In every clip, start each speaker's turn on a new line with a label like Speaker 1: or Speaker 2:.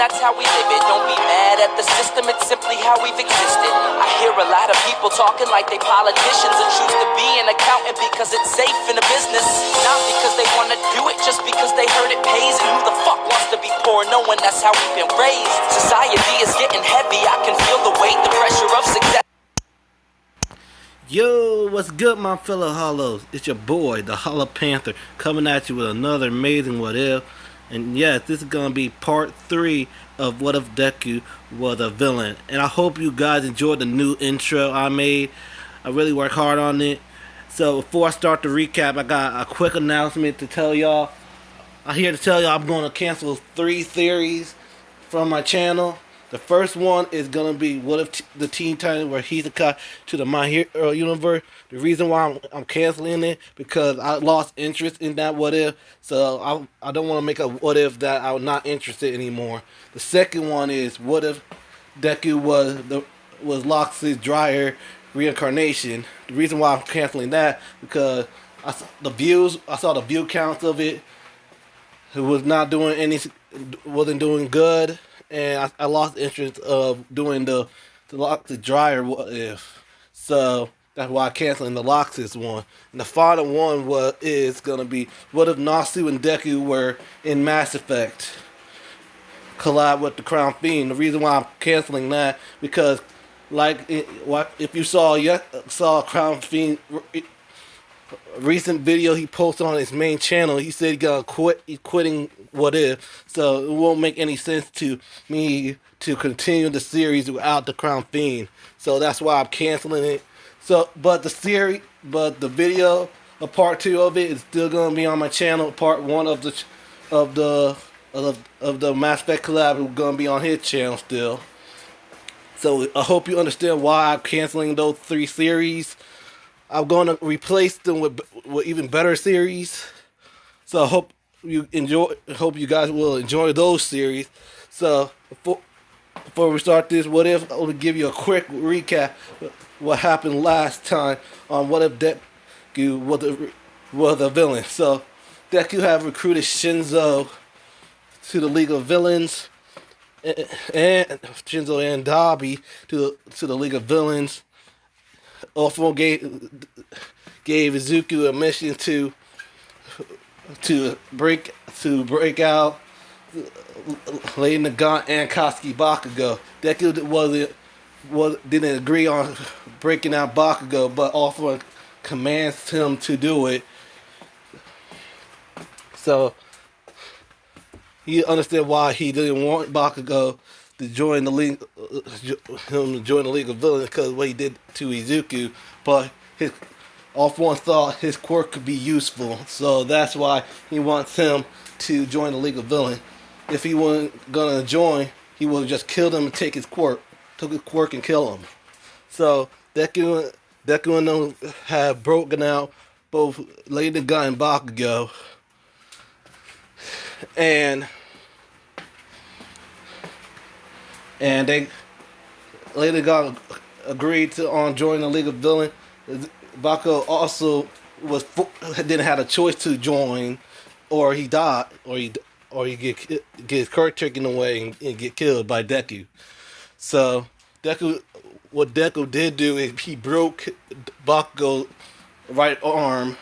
Speaker 1: that's how we live it. Don't be mad at the system, it's simply how we've existed. I hear a lot of people talking like they politicians and choose to be an accountant because it's safe in a business. Not because they want to do it, just because they heard it pays. And who the fuck wants to be poor knowing that's how we've been raised? Society is getting heavy, I can feel the weight, the pressure of success.
Speaker 2: Yo, what's good, my fellow Hollows? It's your boy, the Hollow Panther, coming at you with another amazing What If. And yes, this is gonna be part 3 of What If Deku was a villain. And I hope you guys enjoyed the new intro I made. I really worked hard on it. So before I start the recap, I got a quick announcement to tell y'all. I'm here to tell y'all I'm going to cancel 3 series from my channel. The first one is going to be What If the Teen Titans were Hisoka to the My Hero universe. The reason why I'm canceling it because I lost interest in that What If. So I don't want to make a What If that I'm not interested anymore. The second one is What If Deku was Lox's Dryer reincarnation. The reason why I'm canceling that because I saw the view counts of it. It was not doing wasn't doing good. And I lost interest of doing the Lox's Dryer What If. So that's why I'm canceling the Lox's one. And the final one is going to be What If Nasu and Deku were in Mass Effect collab with the Crown Fiend. The reason why I'm canceling that because if you saw Crown Fiend recent video he posted on his main channel, he said he's quitting What If, so it won't make any sense to me to continue the series without the Crown Fiend. So that's why I'm canceling it. So, but the video of part 2 of it is still gonna be on my channel. Part 1 of the Mass Effect collab is gonna be on his channel still. So I hope you understand why I'm canceling those 3 series. I'm going to replace them with even better series. So I hope you guys will enjoy those series. So before we start this What If, I want to give you a quick recap of what happened last time on What If Deku was a villain. So Deku have recruited Shinzo to the League of Villains, and Shinzo and Dabi to the League of Villains. Also gave Izuku a mission to break out Lady Nagant and Katsuki Bakugo. Deku didn't agree on breaking out Bakugo, but also commands him to do it. So you understand why he didn't want Bakugo to join the League of Villains because of what he did to Izuku, but All For One thought his quirk could be useful, so that's why he wants him to join the League of Villains. If he wasn't gonna join, he would have just killed him and took his quirk and kill him. So Deku and them have broken out both Lady Nagant and Bakugo, and they later agreed on joining the League of Villains. Bakugo also didn't have a choice to join, or he died, or he get his quirk taken away and get killed by Deku. So what Deku did do is he broke Bakugo's right arm,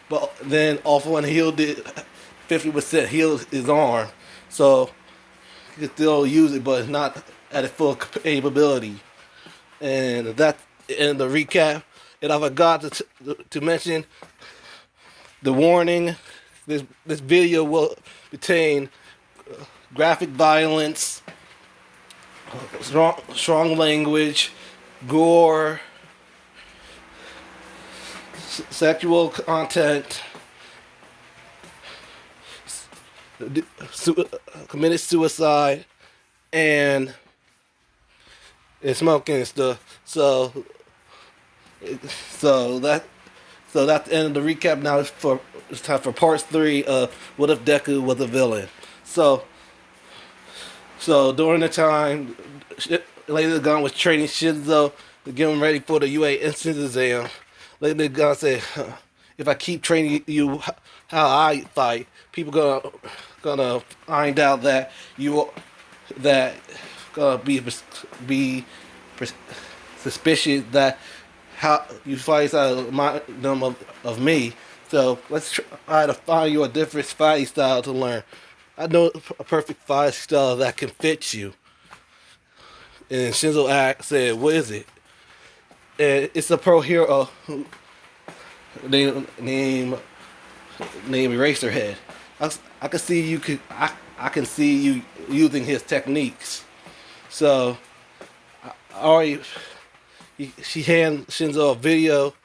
Speaker 2: but then All For One healed it 50%, healed his arm, so he could still use it, but not at its full capability. And that's in the recap. And I forgot to mention the warning. This video will contain graphic violence, strong language, gore, sexual content, committed suicide, and smoking and stuff. So that's the end of the recap. Now it's time for part 3 of What If Deku was a villain. So during the time Lady Nagant was training Shinzo to get him ready for the UA entrance exam, Lady Nagant said, "If I keep training you how I fight, people gonna find out that you that gonna be suspicious that how you fight out them of me. So let's try to find you a different fighting style to learn. I know a perfect fighting style that can fit you. And Shinzo said, "What is it?" And it's a pro hero named named Eraserhead. I can see you could I can see you using his techniques. So I already she handed Shinzo a video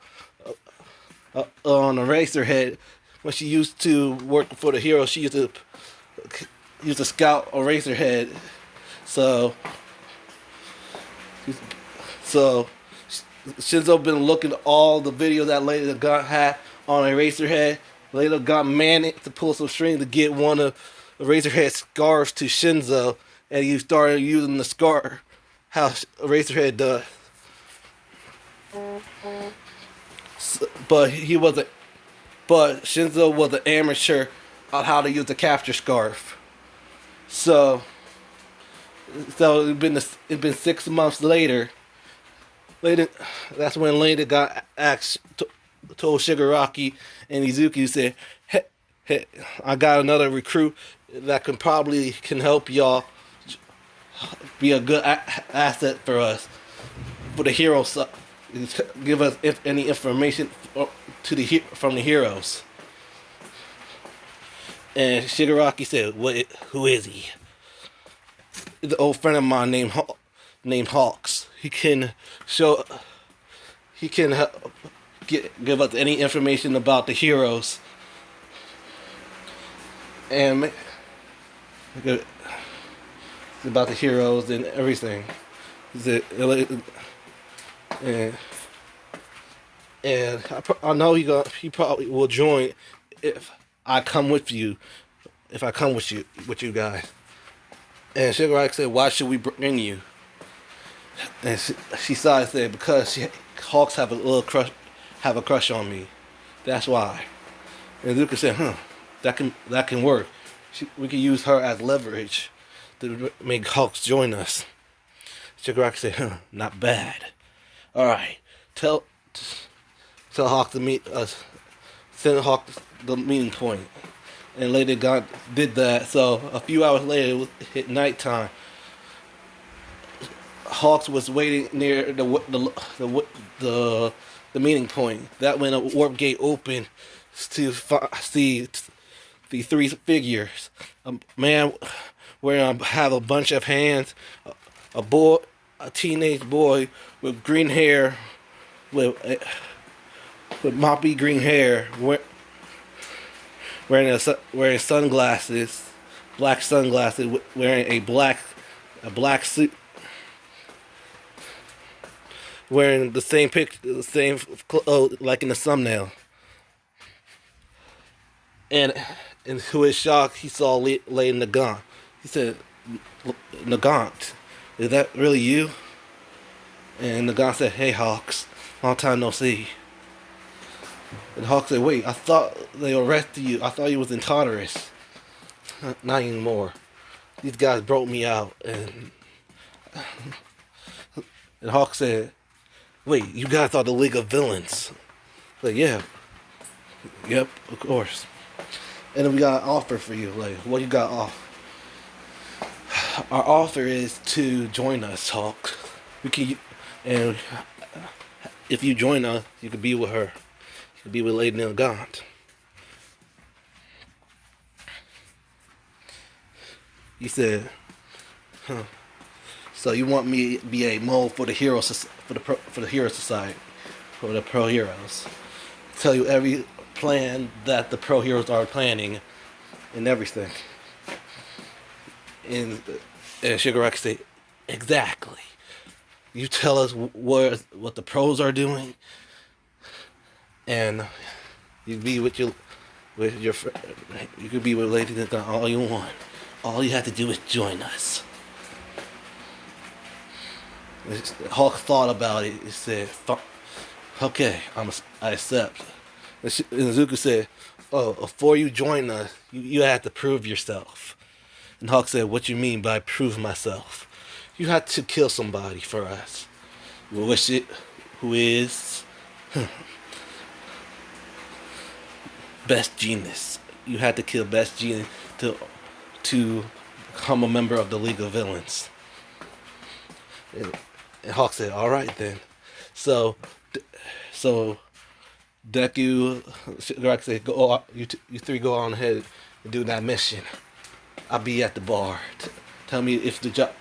Speaker 2: on Eraserhead when she used to work for the hero. She used to scout Eraserhead. So so Shinzo been looking at all the videos that Lady got had on Eraserhead. Lady got managed to pull some string to get one of Eraserhead's scarves to Shinzo, and he started using the scarf how Eraserhead does. But he wasn't. But Shinzo was an amateur on how to use the capture scarf. So it's been 6 months later. That's when Lena got told Shigaraki and Izuku said, hey, I got another recruit that can help y'all be a good asset for us for the heroes. Give us any information from the heroes." And Shigaraki said, Who is he?" "The old friend of mine named Hawks. He can give us any information about the heroes and about the heroes and everything." And I know he probably will join if I come with you. If I come with you guys. And Shigaraki said, "Why should we bring you?" And she said, "Because Hawks have a crush on me. That's why." And Luca said, that can work. We can use her as leverage to make Hawks join us." Shigaraki said, "Not bad. All right, tell Hawks to meet us. Send Hawks the meeting point." And later God did that. So a few hours later, it hit nighttime. Hawks was waiting near the meeting point. That when a warp gate opened to see the three figures. A man have a bunch of hands, a teenage boy with green hair, with moppy green hair, wearing sunglasses, black sunglasses, wearing a black suit, wearing the same clothes like in the thumbnail. And to his shock, he saw Lady Nagant. He said, "Nagant, is that really you?" And Nagant said, "Hey Hawks, long time no see." And Hawks said, "Wait, I thought they arrested you. I thought you was in Tartarus." "Not anymore. These guys broke me out." And Hawks said, "Wait, you guys are the League of Villains?" Like, "Yeah. Yep, of course." "And then we got an offer for you. Like, what you got off?" "Our offer is to join us, Hawk. And if you join us, you could be with her. You could be with Lady Nagant." He said, "So you want me to be a mole for the hero society, for the pro heroes? Tell you every plan that the pro heroes are planning and everything." And Shigaraki said, "Exactly. You tell us what the pros are doing, and you be with your friend. You could be with Lady Nagant all you want. All you have to do is join us." Hawk thought about it. He said, "Okay, I accept." And Zuko said, "Oh, before you join us, you have to prove yourself." And Hawk said, "What you mean by prove myself? You had to kill somebody for us. Which it, who is Best Genius. You had to kill Best Genius to become a member of the League of Villains." And Hawk said, "All right then." So, so Deku, Shigaraki said, "Go, you three go on ahead and do that mission. I'll be at the bar. Tell me if the job.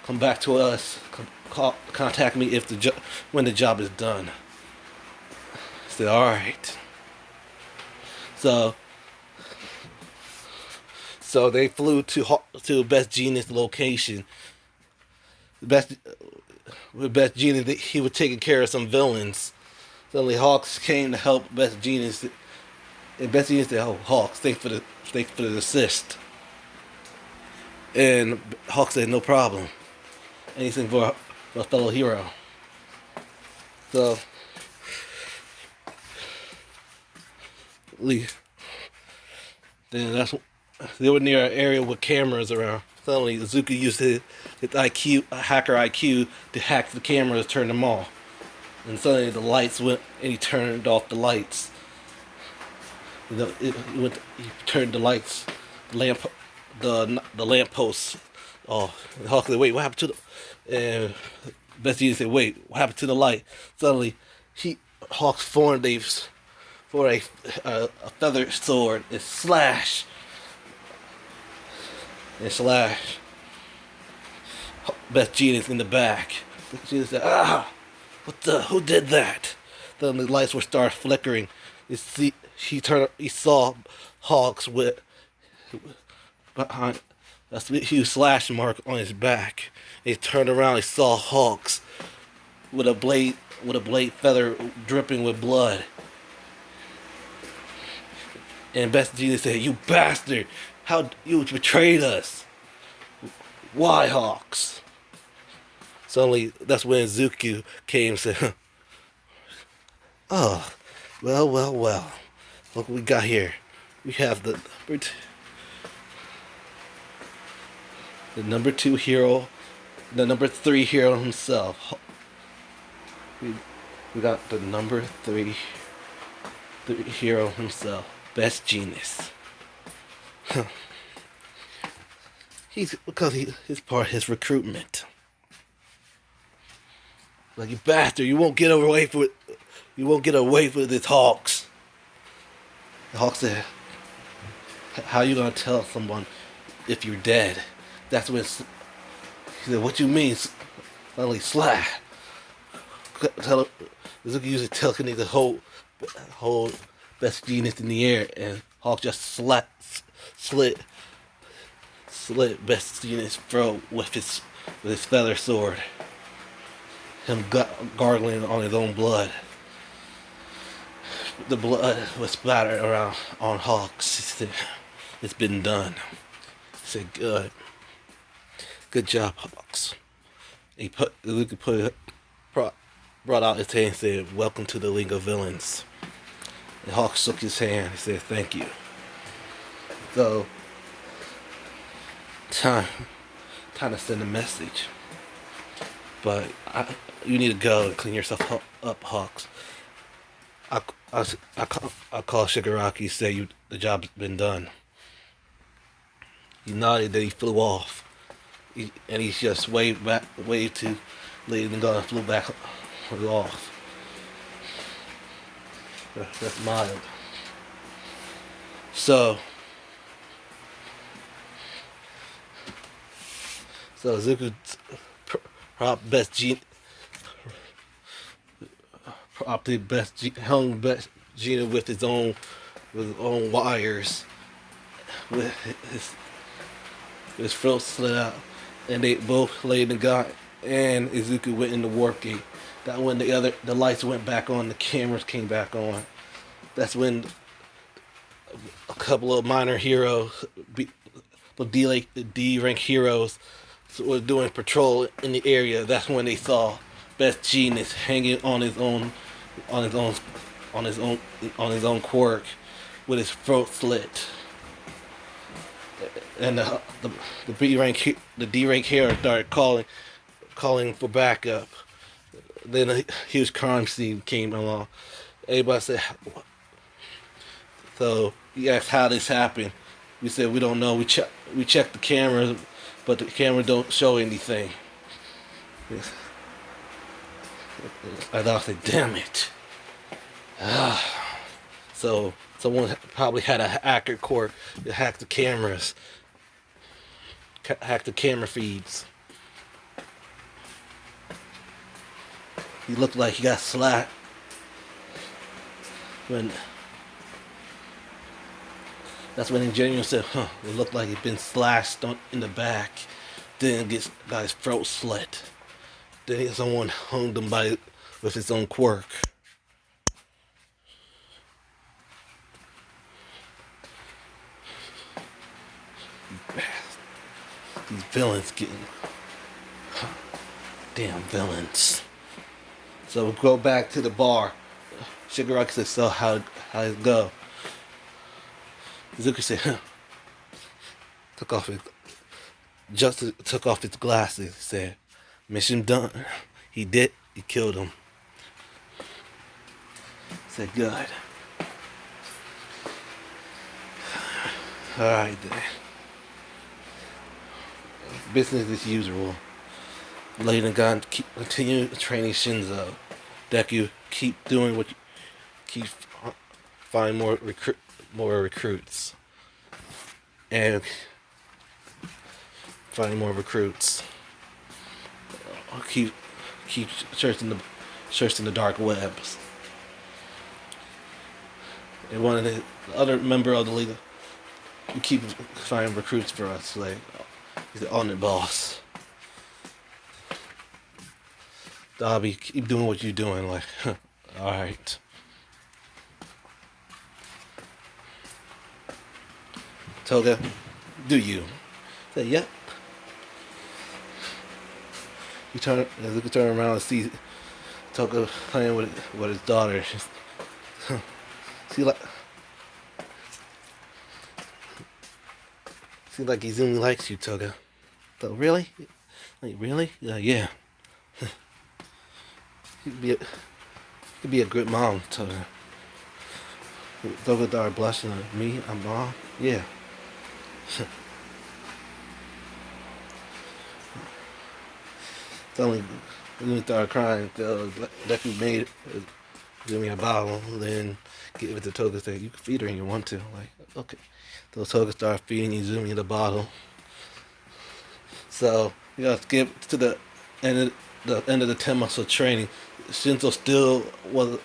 Speaker 2: Come back to us. Contact me if when the job is done." I said, "All right." So, they flew to Best Genius location. With Best Genius, he was taking care of some villains. Suddenly, Hawks came to help Best Genius, and Best Genius said, "Oh, Hawks, thanks for the assist." And Hawk said, "No problem. Anything for a fellow hero." So, then they were near an area with cameras around. Suddenly, Izuku used his hacker IQ, to hack the cameras, turn them off. And suddenly the lights went, and he turned off the lights. He turned the lights, the lamp posts off. And Hawk said, "Wait, what happened to the?" And Bessie said, "Wait, what happened to the light?" Suddenly, Hawk's formed a feather sword and slash. Best Genius in the back. Best Genius said, "Ah, who did that?" Then the lights were start flickering. He saw Hawks behind a huge slash mark on his back. He turned around. He saw Hawks with a blade feather dripping with blood. And Best Genius said, "You bastard! How you betrayed us? Why, Hawks?" Suddenly, that's when Izuku came and said, "Oh, well. Look what we got here. We have the number 2 hero, the number 3 hero himself. We got the number 3 hero himself, Best Genius." He's part of his recruitment. Like, "You bastard! You won't get away with this, Hawks." The Hawk said, "How you gonna tell someone if you're dead?" That's when he said, "What you mean?" Suddenly, Slash. Zuki used telekinesis to hold Best Genius in the air, and Hawk just slit Best Genius' throat with his feather sword. Him gargling on his own blood. The blood was splattered around on Hawks. He said, "It's been done." He said, Good job, Hawks." Luke brought out his hand and said, "Welcome to the League of Villains." And Hawks shook his hand. He said, "Thank you." So, time to send a message. But you need to go and clean yourself up, Hawks. I call Shigaraki, say the job's been done. He nodded, then he flew off. And he just waved to Lady and Gun, flew off. That's mild. So Zuko propped Best Gina with his own wires, with his throat slit out, and they both laid in the guy, and Izuku went in the warp gate. That when the lights went back on, the cameras came back on. That's when a couple of minor heroes, D-rank heroes, were doing patrol in the area. That's when they saw Best Genius hanging on his own quirk with his throat slit. and the D rank hero started calling for backup. Then a huge crime scene came along. Everybody said, so he asked how this happened. We said we don't know. We checked the cameras, but the camera don't show anything. I said, damn it. So someone probably had a hacker core that hacked the cameras, hacked the camera feeds. He looked like he got slapped when. That's when Ingenious said, it looked like he'd been slashed in the back. Then got his throat slit. Then someone hung him with his own quirk. These villains getting... Damn villains. So we go back to the bar. Shigaraki said, so how'd it go? Zuki said, took off his glasses. Said, mission done. He killed him. Said, good. Alright then. Business as usual. Lady Gun continue training Shinzo. Deku, keep doing what you keep find more recruits. And finding more recruits. Keep searching the dark webs. And one of the other member of the league, you keep finding recruits for us. Like, he's on the boss. Dobby, keep doing what you're doing. Like, alright. Toga, do you? Say, yep. You turn around and see Toga playing with his daughter. See like he only likes you, Toga. So really? Like really? Yeah. You'd be a good mom, Toga. Toga daughter blushing at me, I'm mom? Yeah. Suddenly, when we started crying, Deku made give me a bottle, then give it to Toga. Say, you can feed her and you want to. Like, okay. So Toga started feeding Izumi the bottle. So we gotta skip to the end of the 10 months of training. Shinzo still was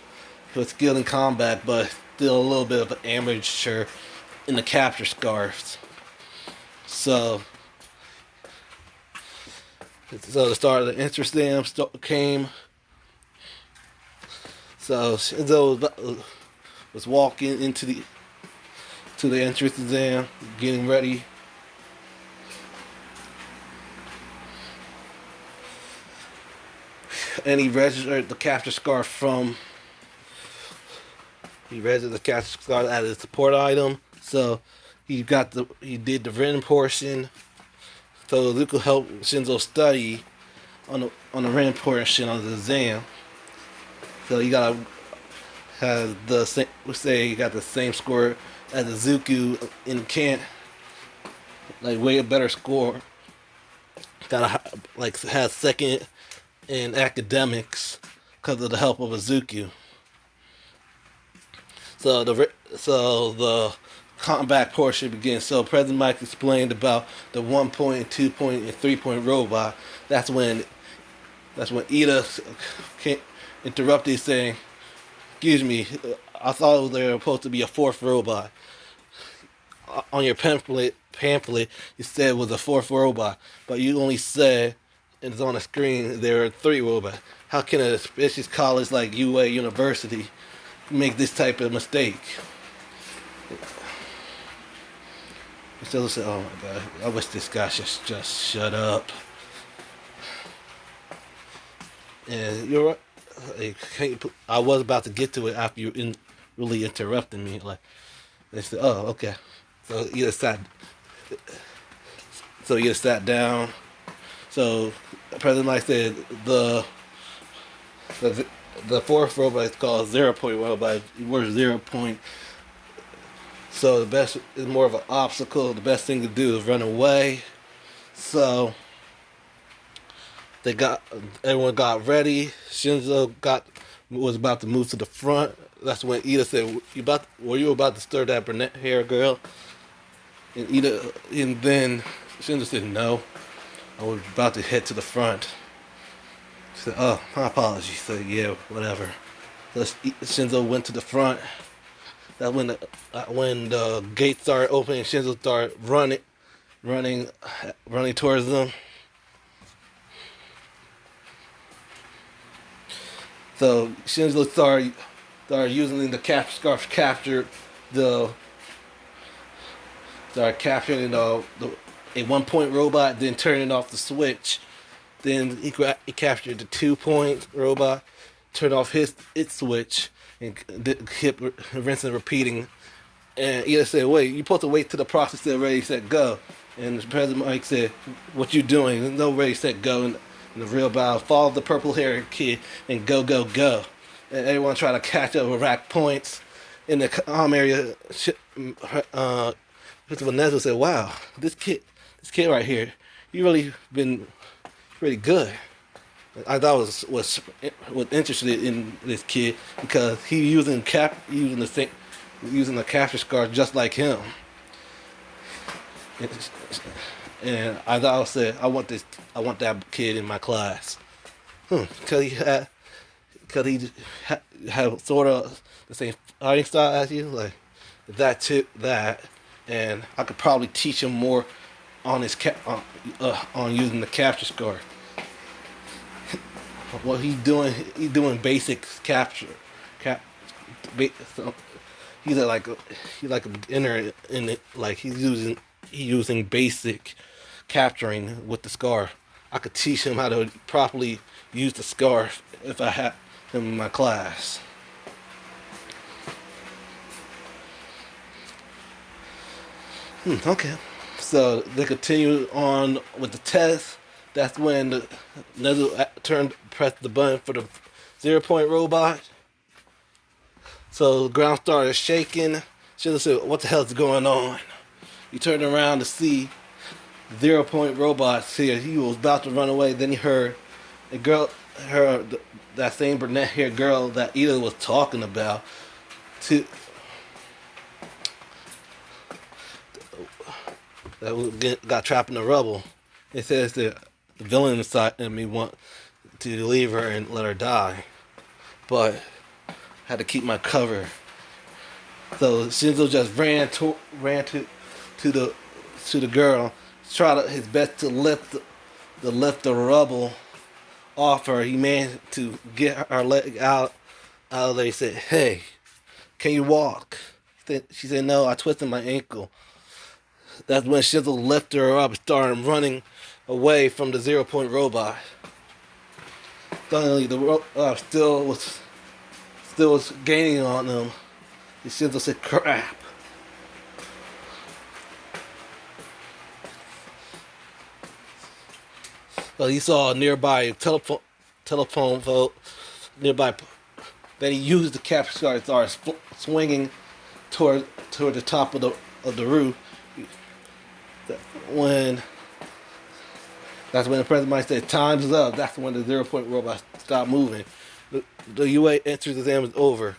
Speaker 2: skilled in combat, but still a little bit of an amateur in the capture scarves. So the start of the entrance exam came. So Shinzo was walking into the entrance exam, getting ready. And he registered the capture scarf as a support item. So he did the written portion. So Zuko helped Shinzo study on the written portion of the exam. So you gotta have you got the same score as Izuku in Kant, like way a better score. Gotta have second in academics because of the help of Izuku. So the combat portion begins. So President Mike explained about the 1 point, 2 point, and 3 point robot. That's when Ida interrupted, saying, "Excuse me, I thought there was supposed to be a fourth robot. On your pamphlet, you said it was a fourth robot, but you only said, and it's on the screen, there are 3 robots. How can a prestigious college like UA University make this type of mistake?" So said, "Oh my God, I wish this guy should just shut up." And you're right. I was about to get to it after you really interrupted me. Like, they said, "Oh, okay." So either side, So he sat down. So President Mike said the the fourth robot is called 0 point robot. Worth 0 point. So the best is more of an obstacle. The best thing to do is run away. So they got everyone got ready. Shinzo was about to move to the front. That's when Ida said, were you about to stir that brunette hair girl?" And then Shinzo said, "No, I was about to head to the front." She said, "Oh, my apologies." She said, "Yeah, whatever." So Shinzo went to the front. That when the gate started opening, Shinzo started running towards them. So Shinzo started using the capture scarf, started capturing a 1 point robot, then turning off the switch. Then he captured the 2 point robot, turned off its switch, and kept rinsing and repeating. And Ida said, "Wait, you're supposed to wait till the process said ready, set, go." And President Mike said, "What you doing? There's no ready, set, go." And the real battle, follow the purple haired kid and go, go, go. And everyone tried to catch up with rack points. In the calm area, Mr. Vanessa said, "Wow, this kid right here, you really been pretty good." I thought was interested in this kid because he using the capture scar just like him. And I thought I said, I want that kid in my class, because he had sort of the same fighting style as you, like that, and I could probably teach him more on on using the capture scar. What he's doing basic capture, so he's like a beginner in it. Like he's using basic capturing with the scarf. I could teach him how to properly use the scarf if I had him in my class. Okay. So they continue on with the test. That's when Nezu pressed the button for the 0 point robot. So the ground started shaking. Shinzo said, "What the hell is going on?" He turned around to see 0 point robot here. He was about to run away. Then he heard that same brunette haired girl that Ida was talking about, that got trapped in the rubble. It says that the villain inside of me want to leave her and let her die, but had to keep my cover. So Shinzo just ran to the girl, tried his best to lift the rubble off her. He managed to get her leg out of there. He said, "Hey, can you walk?" She said, "No, I twisted my ankle." That's when Shinzo lifted her up and started running away from the 0 point robot. Suddenly, the robot still was gaining on them. And Shinzo said, "Crap." Well, he saw a nearby telephone pole nearby. Then he used the capture card and started swinging toward the top of the roof. That's when the president might say, "Time's up." That's when the 0 point robot stopped moving. The UA entrance exam is over.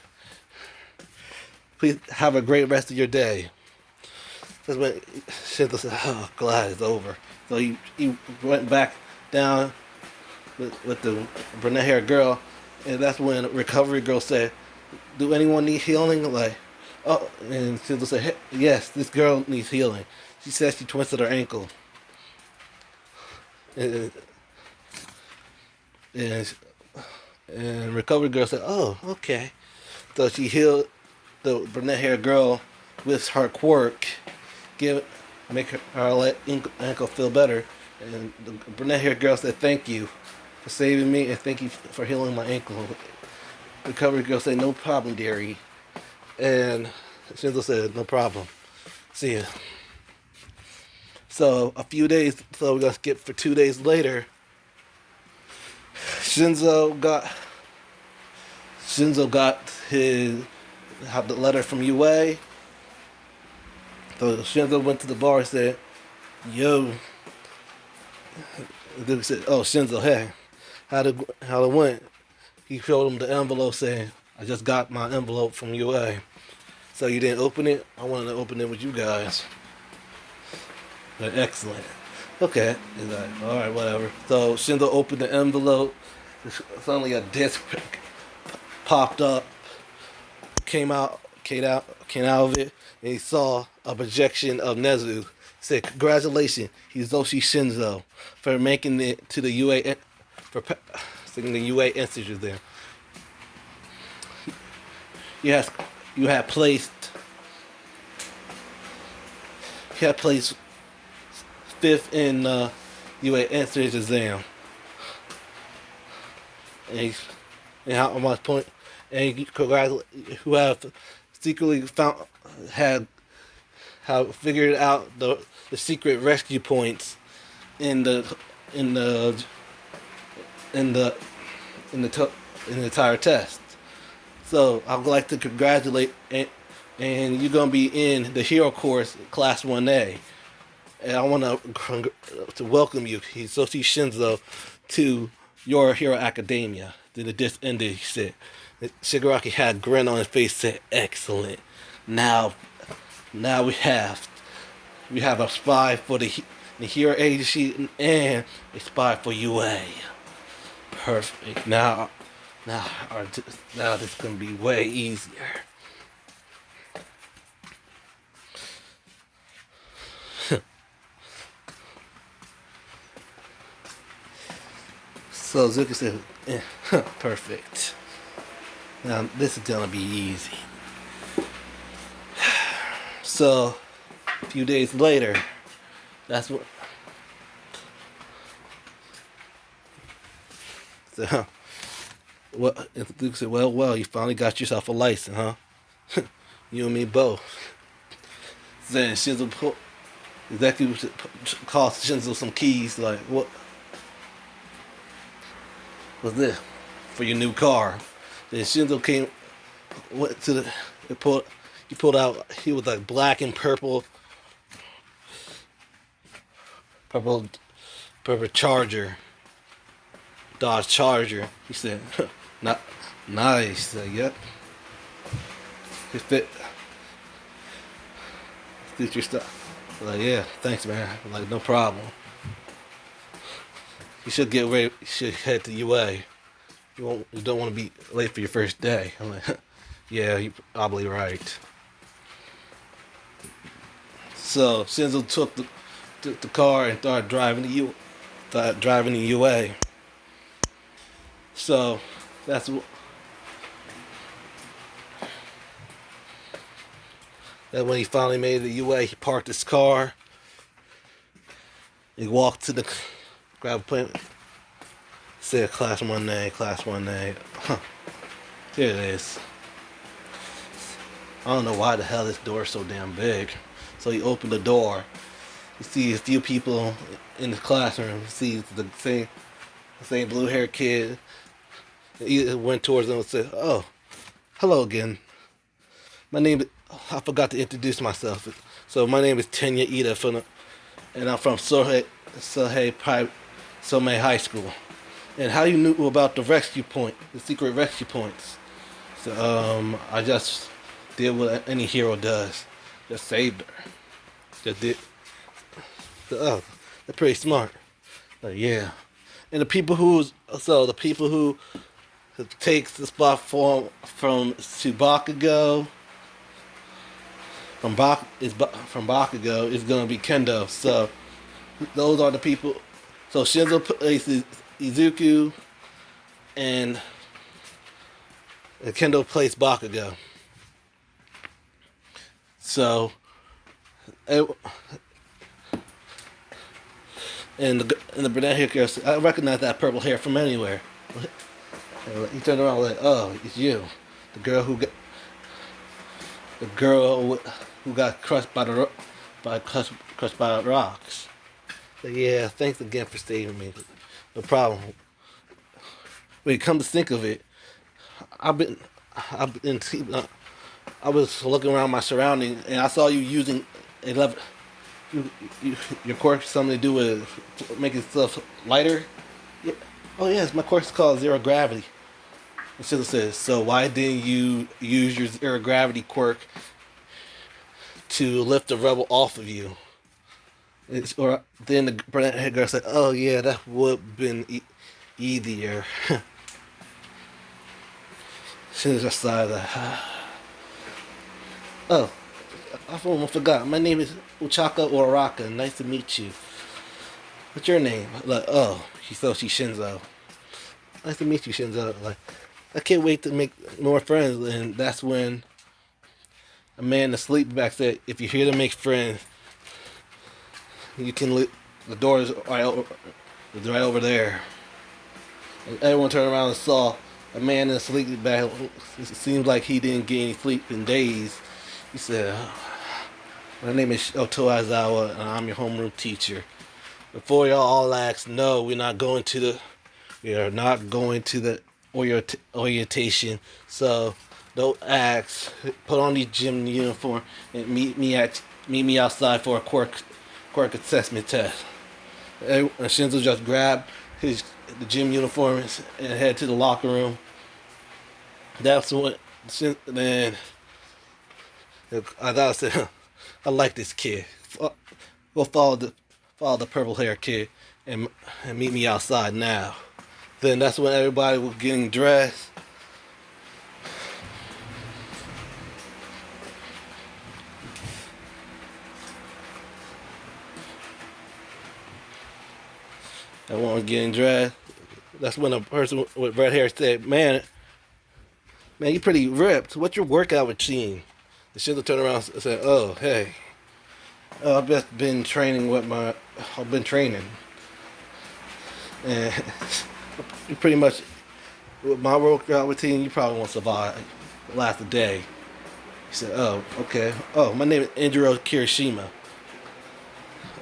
Speaker 2: Please have a great rest of your day. That's when Shinzo said, "Oh, glad it's over." So he went back down with the brunette haired girl, and that's when recovery girl said, "Do anyone need healing?" Like, oh, and Shinzo said, "Hey, yes, this girl needs healing. She said she twisted her ankle." And recovery girl said, "Oh, okay." So she healed the brunette haired girl with her quirk, make her ankle feel better. And the brunette haired girl said, "Thank you for saving me, and thank you for healing my ankle." The recovery girl said, "No problem, dearie." And Shinzo said, "No problem. See ya." So a few days. So we're gonna skip for 2 days later. Shinzo got Shinzo got his had the letter from UA. So Shinzo went to the bar and said, "Yo," Duke said, "Oh Shinzo, hey, how it went?" He showed him the envelope saying, "I just got my envelope from UA." So you didn't open it? I wanted to open it with you guys. Like, excellent. Okay. He's like, alright, whatever. So Shinzo opened the envelope. Suddenly a disc popped up, came out of it, and he saw a projection of Nezu. He said, "Congratulations, Hizoshi Shinzo, for making it to the UA, for singing the UA Institute there. You had, you had placed, you had placed fifth in UA Institute exam." And how much point? And who have secretly have figured out the secret rescue points in the in the in the in the entire test. So I'd like to congratulate, and you're gonna be in the hero course, class 1A. And I want to welcome you, Hisoshi Shinzo, to your Hero Academia. Then the disc ended. He said, Shigaraki had a grin on his face. Said, "Excellent. Now we have a spy for the Hero Agency and a spy for UA. Perfect. Now this is gonna be way easier." So Zuka said, "Perfect. Now this is gonna be easy." So a few days later, that's what. So, Zuka said, "Well, you finally got yourself a license, huh? You and me both." Then Shinzo Deku cost Shinzo some keys. Like, what? Was this for your new car? Then Shinzo went to he pulled out, he was like black and purple Charger, Dodge Charger. He said, "Not nice." He said, "Yep, it fit your stuff." Like, "Yeah, thanks, man." Like, "No problem. You should get ready. You should head to UA. You don't want to be late for your first day." I'm like, "Yeah, you're probably right." So Shinzo took the car and started driving to UA. So that's when he finally made it to UA. He parked his car. He walked to the grab a plane. Said class 1A, class 1A. Huh. Here it is. I don't know why the hell this door is so damn big. So he opened the door. You see a few people in the classroom. You see the same blue haired kid. He went towards them and said, "Oh, hello again. My name is, I forgot to introduce myself. So my name is Tenya Ida and I'm from Sohei High School. And how you knew about the secret rescue points?" So I just did what any hero does. Just saved her. Just did. Oh, they're pretty smart. Yeah. And the people who takes the spot from Bakugo, from Bakugo is gonna be Kendo. So those are the people. So Shinzo places Izuku, and Kendo plays Bakugo. So, and the brunette hair girl said, "I recognize that purple hair from anywhere." He turned around like, "Oh, it's you, the girl who got crushed by crushed by rocks. So yeah, thanks again for saving me. No problem. When it comes to think of it, I've been, I've been, I was looking around my surroundings and I saw you using a lever. You, your quirk something to do with making stuff lighter. Yeah. Oh yes, my quirk's called zero gravity. It should have said. So why didn't you use your zero gravity quirk to lift the rubble off of you? Or then the brunette head girl said, "Oh yeah, that would have been easier." She just sighed. Oh, I almost forgot. My name is Uchaka Oraka. Nice to meet you. What's your name? Like, oh, Hisoshi Shinzo. Nice to meet you, Shinzo. Like, I can't wait to make more friends. And that's when a man in the sleep back said, "If you're here to make friends, you can the door is right over there." And everyone turned around and saw a man in a sleeping bag. It seems like he didn't get any sleep in days. He said, "My name is Oto Aizawa, and I'm your homeroom teacher. Before y'all all ask, no, we are not going to the orientation. So don't ask. Put on the gym uniform and meet me outside for a quirk assessment test." And Shinzo just grabbed the gym uniform and head to the locker room. That's when then I thought I said, "Huh, I like this kid. Go follow the purple hair kid and meet me outside now." Then that's when everybody was getting dressed. Everyone was getting dressed. That's when a person with red hair said, Man, you pretty ripped. What's your workout routine?" The Shinzo turned around and said, "Oh, hey. I've just been training I've been training. And you pretty much, with my workout routine, you probably won't survive. Last a day." He said, "Oh, okay. Oh, my name is Injiro Kirishima.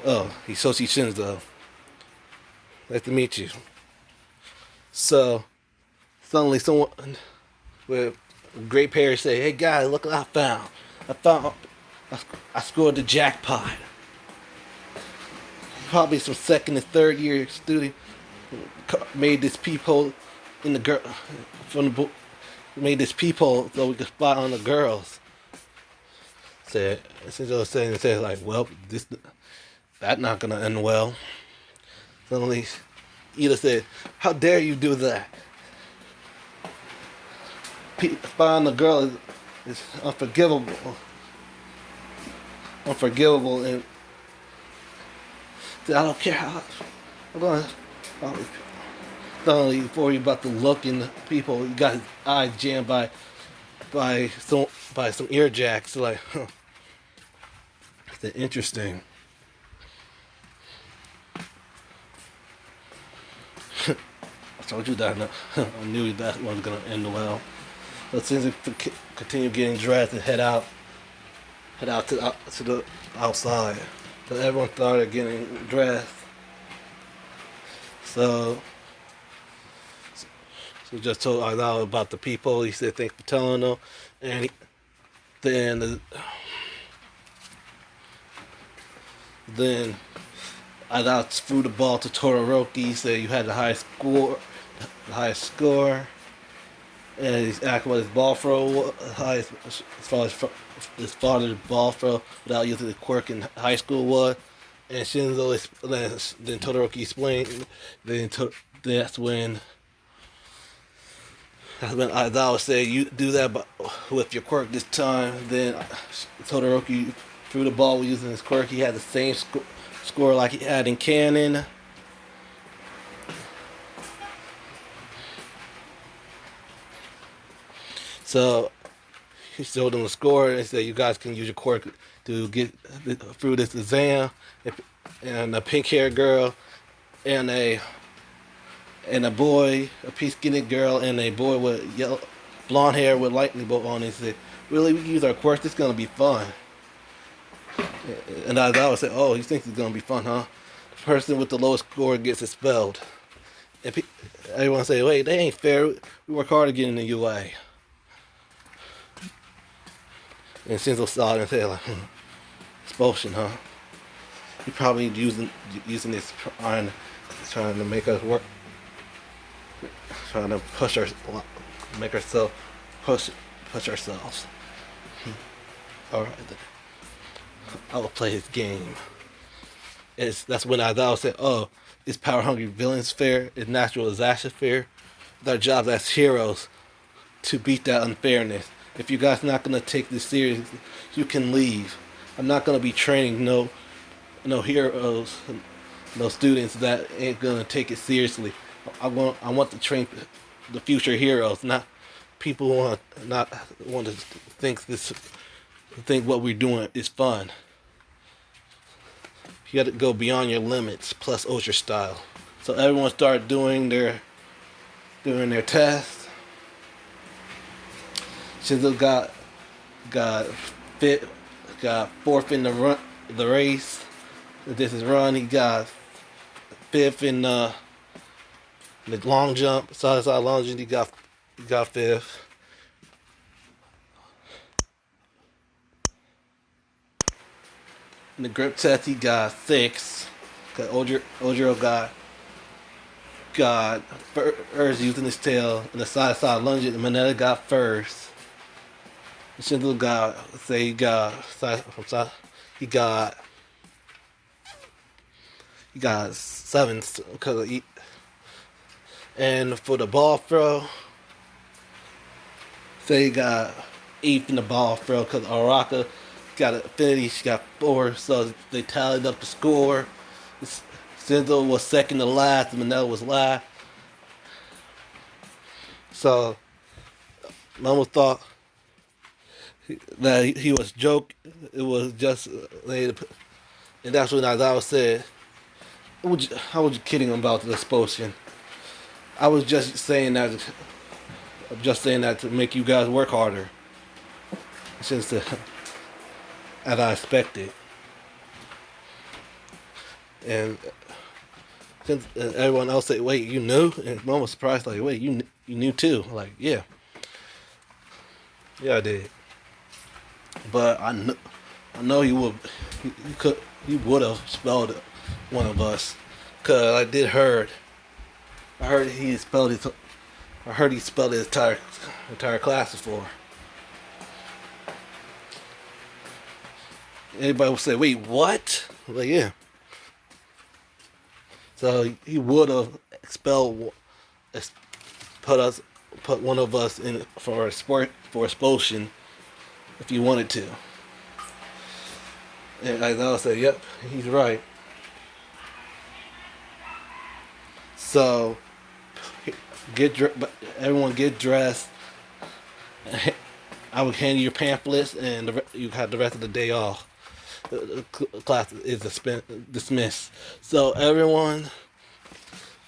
Speaker 2: Oh, Hisoshi Shinzo. Nice to meet you." So, suddenly someone with great hair say, "Hey guys, look what I found. I scored the jackpot." Probably some second and third year student made this peephole in the girl from the made this peephole so we could spy on the girls. Said, since I was saying, said like, "Well, that's not gonna end well." Suddenly, Ida said, "How dare you do that? Spy on the girl is unforgivable. And said, I don't care how. I'm gonna." Suddenly, before you about to look in the people, you got his eye jammed by some ear jacks. Like, huh, that's interesting. I told you that. I knew that wasn't gonna end well. So since we continue getting dressed and head out to the outside. So everyone started getting dressed. So just told Arnaldo about the people. He said thanks for telling them, and then Arnaldo threw the ball to Todoroki. He said you had the highest score, and he's asking what his ball throw was, highest as far as his father's ball throw without using the quirk in high school was. And Shinzo then Todoroki explained. That's when Aizawa said, "You do that with your quirk this time." Then Todoroki threw the ball using his quirk. He had the same score like he had in canon. So he showed them the score and said, "You guys can use your quirk to get through this exam." And a pink-haired girl and a boy, a pea-skinned girl, and a boy with blonde hair with lightning bolt on it said, "Really, we use our quirk? This is gonna be fun." And I would say, oh, you think it's gonna be fun, huh? The person with the lowest score gets expelled. And everyone say, wait, they ain't fair. We work hard to get in the UA. And Shinzo saw it and said, like, expulsion, huh? He probably using this trying to make us work, trying to push our, make ourselves push ourselves. All right, I will play his game. That's when I said, oh, is power hungry villains fair? Is natural disaster fair? It's our job as heroes to beat that unfairness. If you guys not gonna take this serious, you can leave. I'm not gonna be training no heroes, no students that ain't gonna take it seriously. I want to train the future heroes, not people who want to think what we're doing is fun. You got to go beyond your limits, plus ultra style. So everyone started doing their tests. Shinzo got fourth in the race. This is run. He got fifth in the long jump, side to side long jump. He got fifth. In the grip test, he got sixth. Got Ojiro got first using his tail, and the side to side lunge. And Mineta got first. Shinzo he got seventh because and for the ball throw, say he got eighth in the ball throw because Araka got an affinity. She got four, so they tallied up the score. Shinzo was second to last, and Mineta was last. So Mama thought that he was joking. It was just, and that's when Aizawa said, "How was you kidding about the expulsion? I was just saying that to make you guys work harder, since as I expected." And since everyone else said, "Wait, you knew?" And Mom was surprised, like, "Wait, you knew too?" Like, yeah, I did. But I know he would have spelled one of us, cause I did heard. I heard he spelled his entire class before. Anybody would say, "Wait, what?" Like, yeah. So he would have put one of us in for expulsion if he wanted to. And I said, "Yep, he's right." So everyone get dressed. I would hand you your pamphlets, and you had the rest of the day off. The class is dismissed. So everyone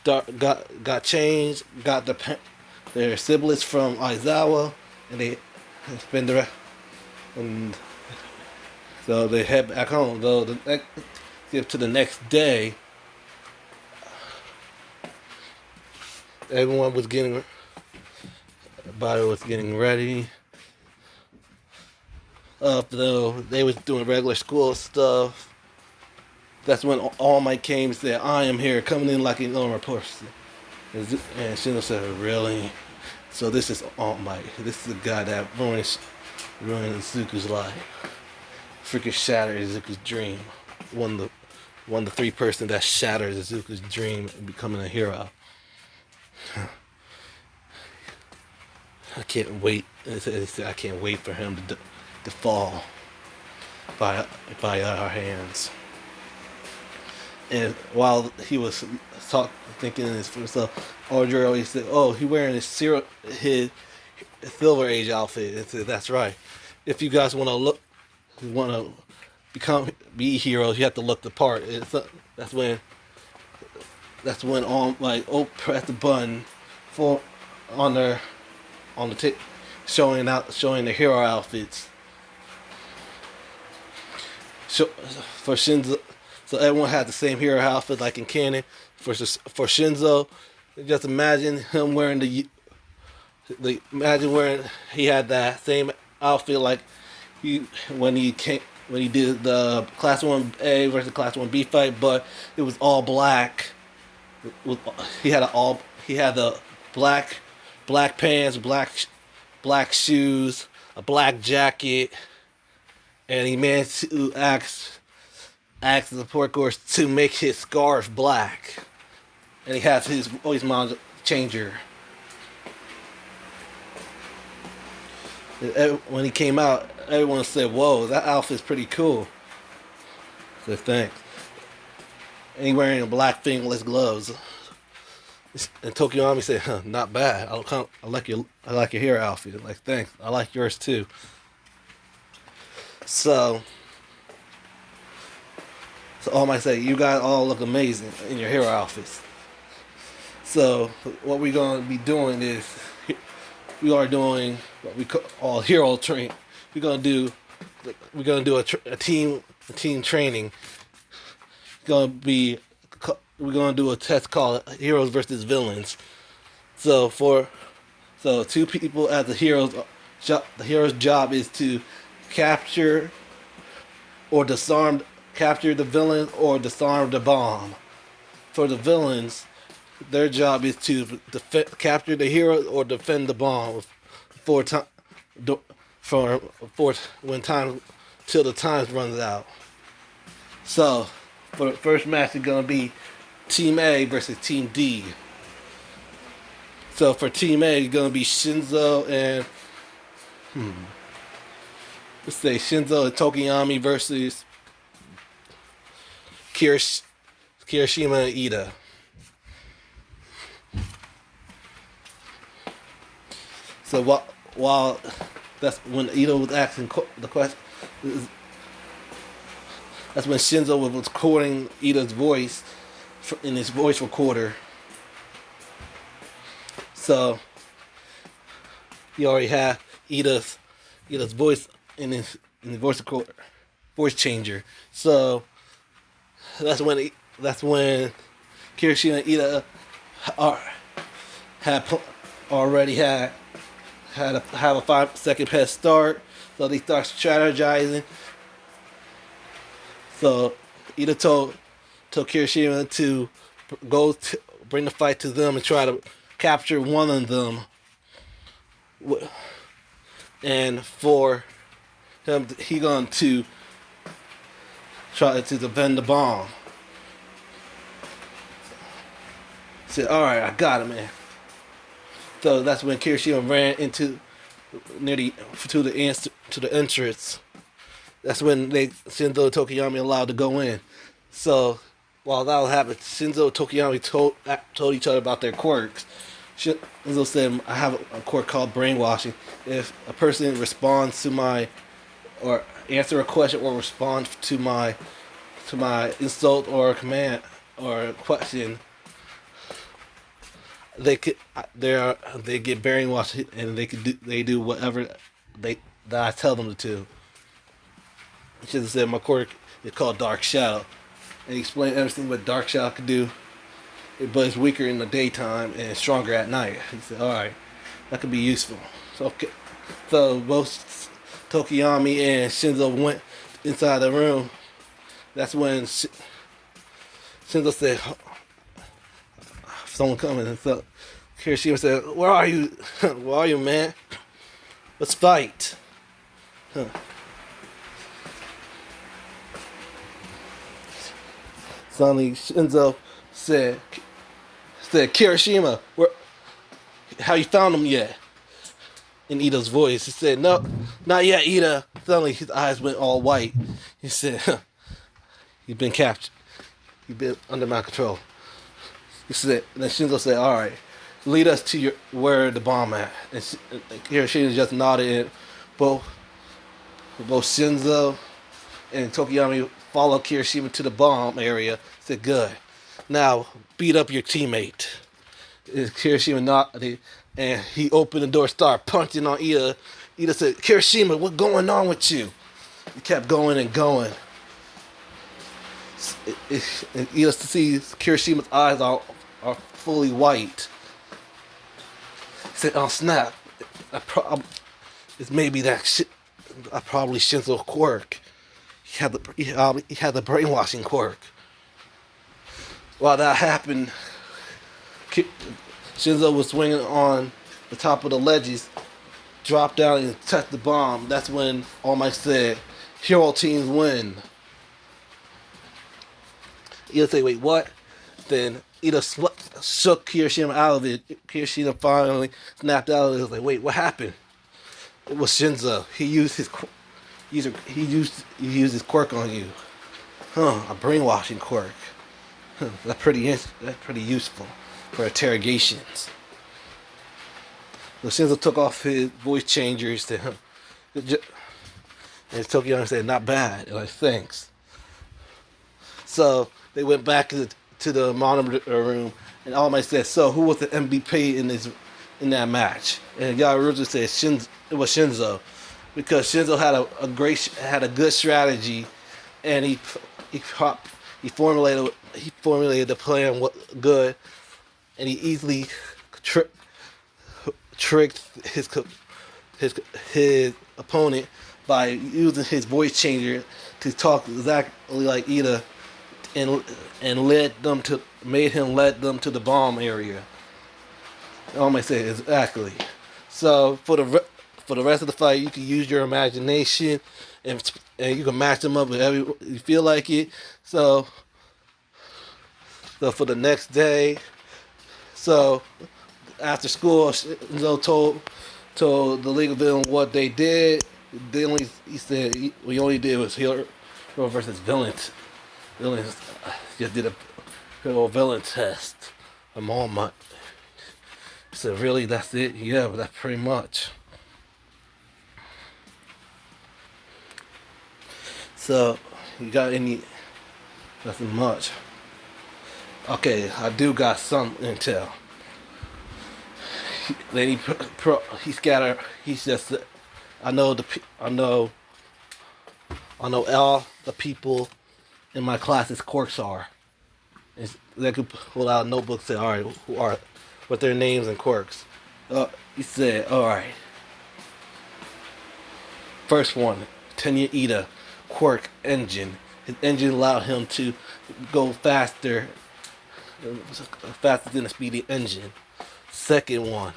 Speaker 2: got changed, got their siblings from Aizawa, and they spend the rest. And so they head back home. Though get to the next day, everyone was getting ready. Though they was doing regular school stuff. That's when All Might came and said, "I am here, coming in like a normal person." And Shinzo said, "Really? So this is All Might. This is the guy that ruined Izuku's life. Freaking shattered Izuku's dream. One of the three person that shattered Izuku's dream and becoming a hero." I can't wait. He said, "I can't wait for him to fall by our hands." And while he was thinking in his himself, Ojiro, he said, "Oh, he wearing his Silver Age outfit." And said, "That's right. If you guys want to be heroes, you have to look the part." That's when press the button showing the hero outfits. for Shinzo. So everyone had the same hero outfit like in canon. For Shinzo, just imagine him wearing imagine wearing he had that same outfit like he when he did the Class 1A versus Class 1B fight, but it was all black. He had the black pants, black shoes, a black jacket, and he managed to ask the support course to make his scarf black, and he has his voice model changer. When he came out, everyone said, "Whoa, that outfit's pretty cool." I said, "Thanks." And he wearing a black fingerless gloves. And Tokiyami said, "Huh, not bad. I like your hair outfit." I'm like, "Thanks. I like yours too." So all might say, "You guys all look amazing in your hero outfits." So what we're gonna be doing is we are doing what we call hero train. We're gonna do a team training. We're gonna do a test called Heroes versus Villains. So two people as the heroes. The hero's job is to capture the villain or disarm the bomb. For the villains, their job is to capture the hero or defend the bomb for when time till the time runs out. So for the first match, it's gonna be Team A versus Team D. So for Team A, it's gonna be Shinzo and let's say Shinzo and Tokiyami versus Kirishima and Ida. So while that's when Ida was asking the question, that's when Shinzo was recording Ida's voice in his voice recorder. So he already had Ida's voice in his voice recorder, voice changer. So that's when Kirishima and Ida already had a 5-second head start. So they start strategizing. So Ida told Kirishima to bring the fight to them and try to capture one of them. And for him, he going to try to defend the bomb. Said, "All right, I got it, man." So that's when Kirishima ran into to the entrance. That's when Shinzo and Tokiyami allowed to go in. So while that was happening, Shinzo and Tokiyami told each other about their quirks. Shinzo said, "I have a quirk called brainwashing. If a person responds to or answer a question or respond to my insult or command or question, they get brainwashed and they do whatever that I tell them to do." He should have said my quirk is called Dark Shadow, and he explained everything what Dark Shadow could do, but it's weaker in the daytime and stronger at night. He said, "All right, that could be useful." So both Tokiyami and Shinzo went inside the room. That's when Shinzo said, "Someone coming." And so Kirishima said, "Where are you? Where are you, man? Let's fight." Suddenly Shinzo said, "Kirishima, how you found him yet?" In Ida's voice, he said, "No, not yet, Ida." Suddenly his eyes went all white. He said, "You've been captured. You've been under my control." He said, and then Shinzo said, "All right, lead us to where the bomb at." And Kirishima just nodded, and both Shinzo and Tokiyami followed Kirishima to the bomb area. Said, "Good. Now beat up your teammate." And Kirishima nodded, and he opened the door, started punching on Ida. Ida said, "Kirishima, what's going on with you?" He kept going and going. You see Kirishima's eyes are fully white. He said, "Oh snap! It's maybe that shit. Probably Shinzo quirk. He had the brainwashing quirk." While that happened, Shinzo was swinging on the top of the ledges, dropped down and touched the bomb. That's when All Might said, "Hero teams win." Ida say, "Wait, what?" Then Ida shook Kirishima out of it. Kirishima finally snapped out of it. He was like, "Wait, what happened?" It was Shinzo. He used his quirk on you. Huh? A brainwashing quirk. Huh, that's pretty useful for interrogations. So Shinzo took off his voice changers to him, and Tokyo said, "Not bad." And like, "Thanks." So they went back to the monitor room, and All Might said, "So who was the MVP in that match?" And Yaruzu said, "It was Shinzo, because Shinzo had a good strategy, and he formulated the plan good, and he easily tricked his opponent by using his voice changer to talk exactly like Ida, and made him lead them to the bomb area." I might say exactly. So for the rest of the fight, you can use your imagination, and you can match them up with you feel like it. So for the next day, so after school, Shinzo told the League of Villains what they did. He said we only did was hero versus villains. Villains just did a hero villain test. I'm all my. He said, "Really, that's it?" "Yeah, but that's pretty much." So you got any? Nothing much. Okay, I do got some intel. Then he scattered. He's just. I know all the people in my class's quirks are. They could pull out a notebook and say, "All right, who are, what their names and quirks." He said, "All right. First one, Tenya Ida, quirk engine. His engine allowed him to go faster than a speedy engine." Second one,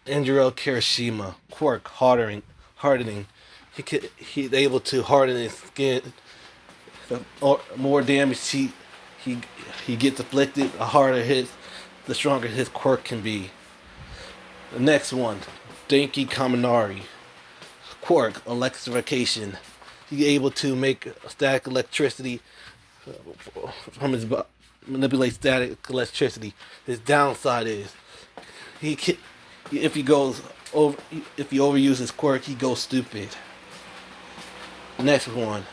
Speaker 2: Andrew Kirishima, quirk hardening. He's able to harden his skin. The more damage he gets afflicted, the stronger his quirk can be. The next one, Denki Kaminari, quirk electrification. He's able to make static electricity manipulate static electricity. His downside is if he overuses his quirk, he goes stupid. Next one,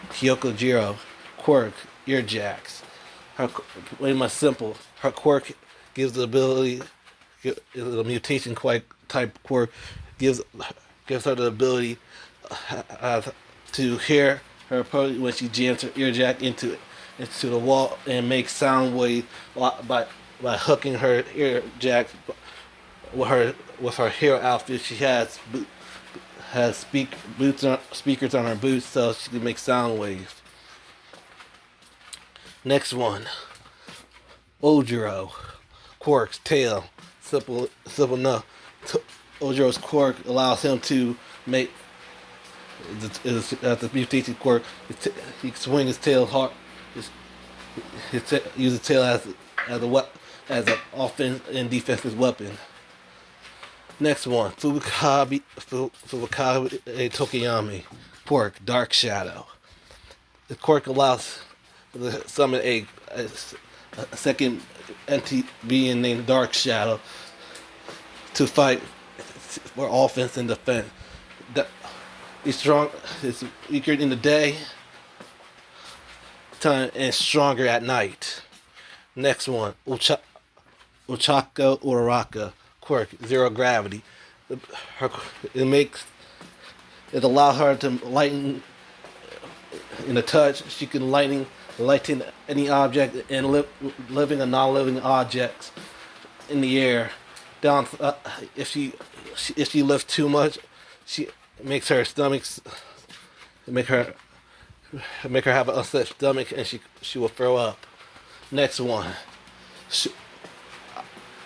Speaker 2: Kyoko Jiro, quirk ear jacks. Way much simple. Her quirk gives the ability, is a mutation type quirk, gives her the ability to hear her opponent when she jams her ear jack into the wall and make sound waves by hooking her ear jack with her hero outfit. She has speakers on her boots, so she can make sound waves. Next one, Ojiro, quirks tail. Simple enough. Ojiro's quirk allows him to make the mutation quirk. He can swing his tail hard. Use his tail as an offense and defensive weapon. Next one, Fukabe Tokiyami, quirk dark shadow. The quirk allows to summon a second entity being named Dark Shadow to fight for offense and defense. He's strong. He's weaker in the day time and stronger at night. Next one, Uchaka Uraraka, quirk zero gravity. It allows her to lighten in a touch. She can lighten any object and living and non-living objects in the air. Down, if she lifts too much, she makes her stomach make her have an upset stomach, and she will throw up. Next one,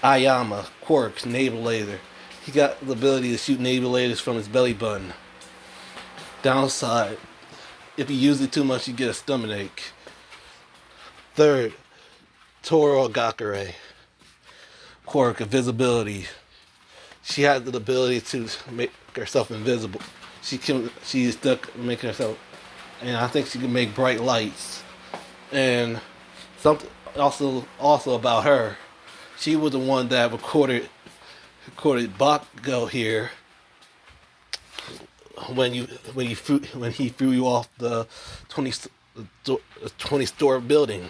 Speaker 2: Ayama Quark's navel laser. He got the ability to shoot navel lasers from his belly button. Downside, if you use it too much, you get a stomach ache. Third, Toro Gakure. Quark invisibility. She has the ability to make herself invisible. She's stuck making herself, and I think she can make bright lights. And something also about her, she was the one that recorded Bakugo here when he threw you off the 20-story building.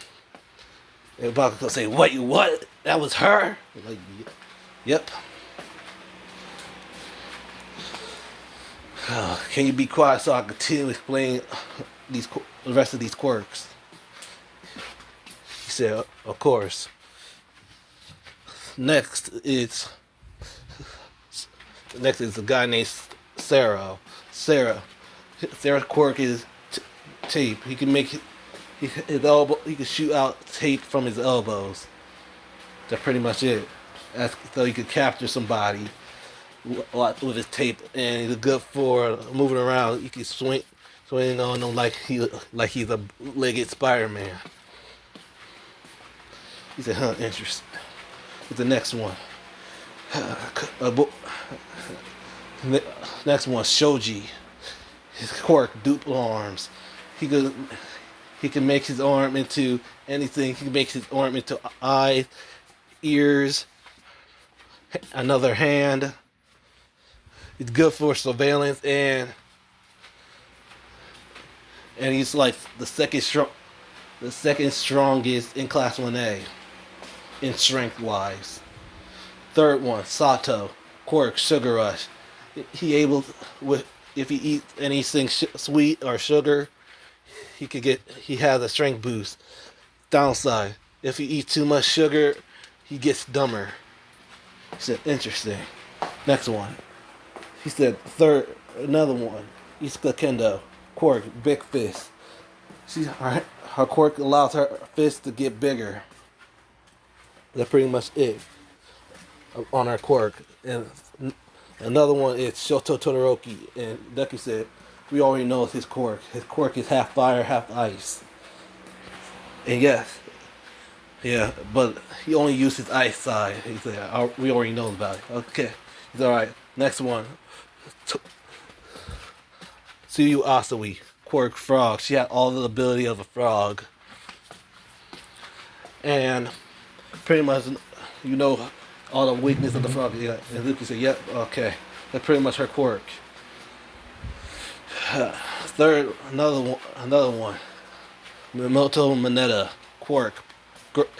Speaker 2: And Bakugo say, "Wait, what? That was her?" Like, yep. Can you be quiet so I can continue explaining the rest of these quirks? He said, "Of course." Next is a guy named Sarah's quirk is tape. He can make his elbow. He can shoot out tape from his elbows. That's pretty much it. So he could capture somebody with his tape, and it's good for moving around. You can swing on him like he's a legged Spider-Man. He said, "Huh, interesting." What's the next one? Next one, Shoji. His quirk, duple arms. He can make his arm into anything. He can make his arm into eyes, ears, another hand. It's good for surveillance, and he's like the second strongest in Class 1A in strength wise. Third one, Sato, quirk, sugar rush. If he eats anything sweet or sugar, he has a strength boost. Downside, if he eats too much sugar, he gets dumber. He said, interesting. Next one. He said, another one. Isuka Kendo, quirk, big fist. Her quirk allows her fist to get bigger. That's pretty much it on her quirk. And another one is Shoto Todoroki. And Deku said, we already know his quirk. His quirk is half fire, half ice. And yes, yeah, but he only used his ice side. He said, we already know about it. Okay, he's alright. Next one. Tsuyu Asawi, quirk, frog. She had all the ability of a frog. And pretty much, you know, all the weakness of the frog. Yeah, and Luke said, "Yep, okay." That's pretty much her quirk. Third, another one. Minamoto Mineta, quirk,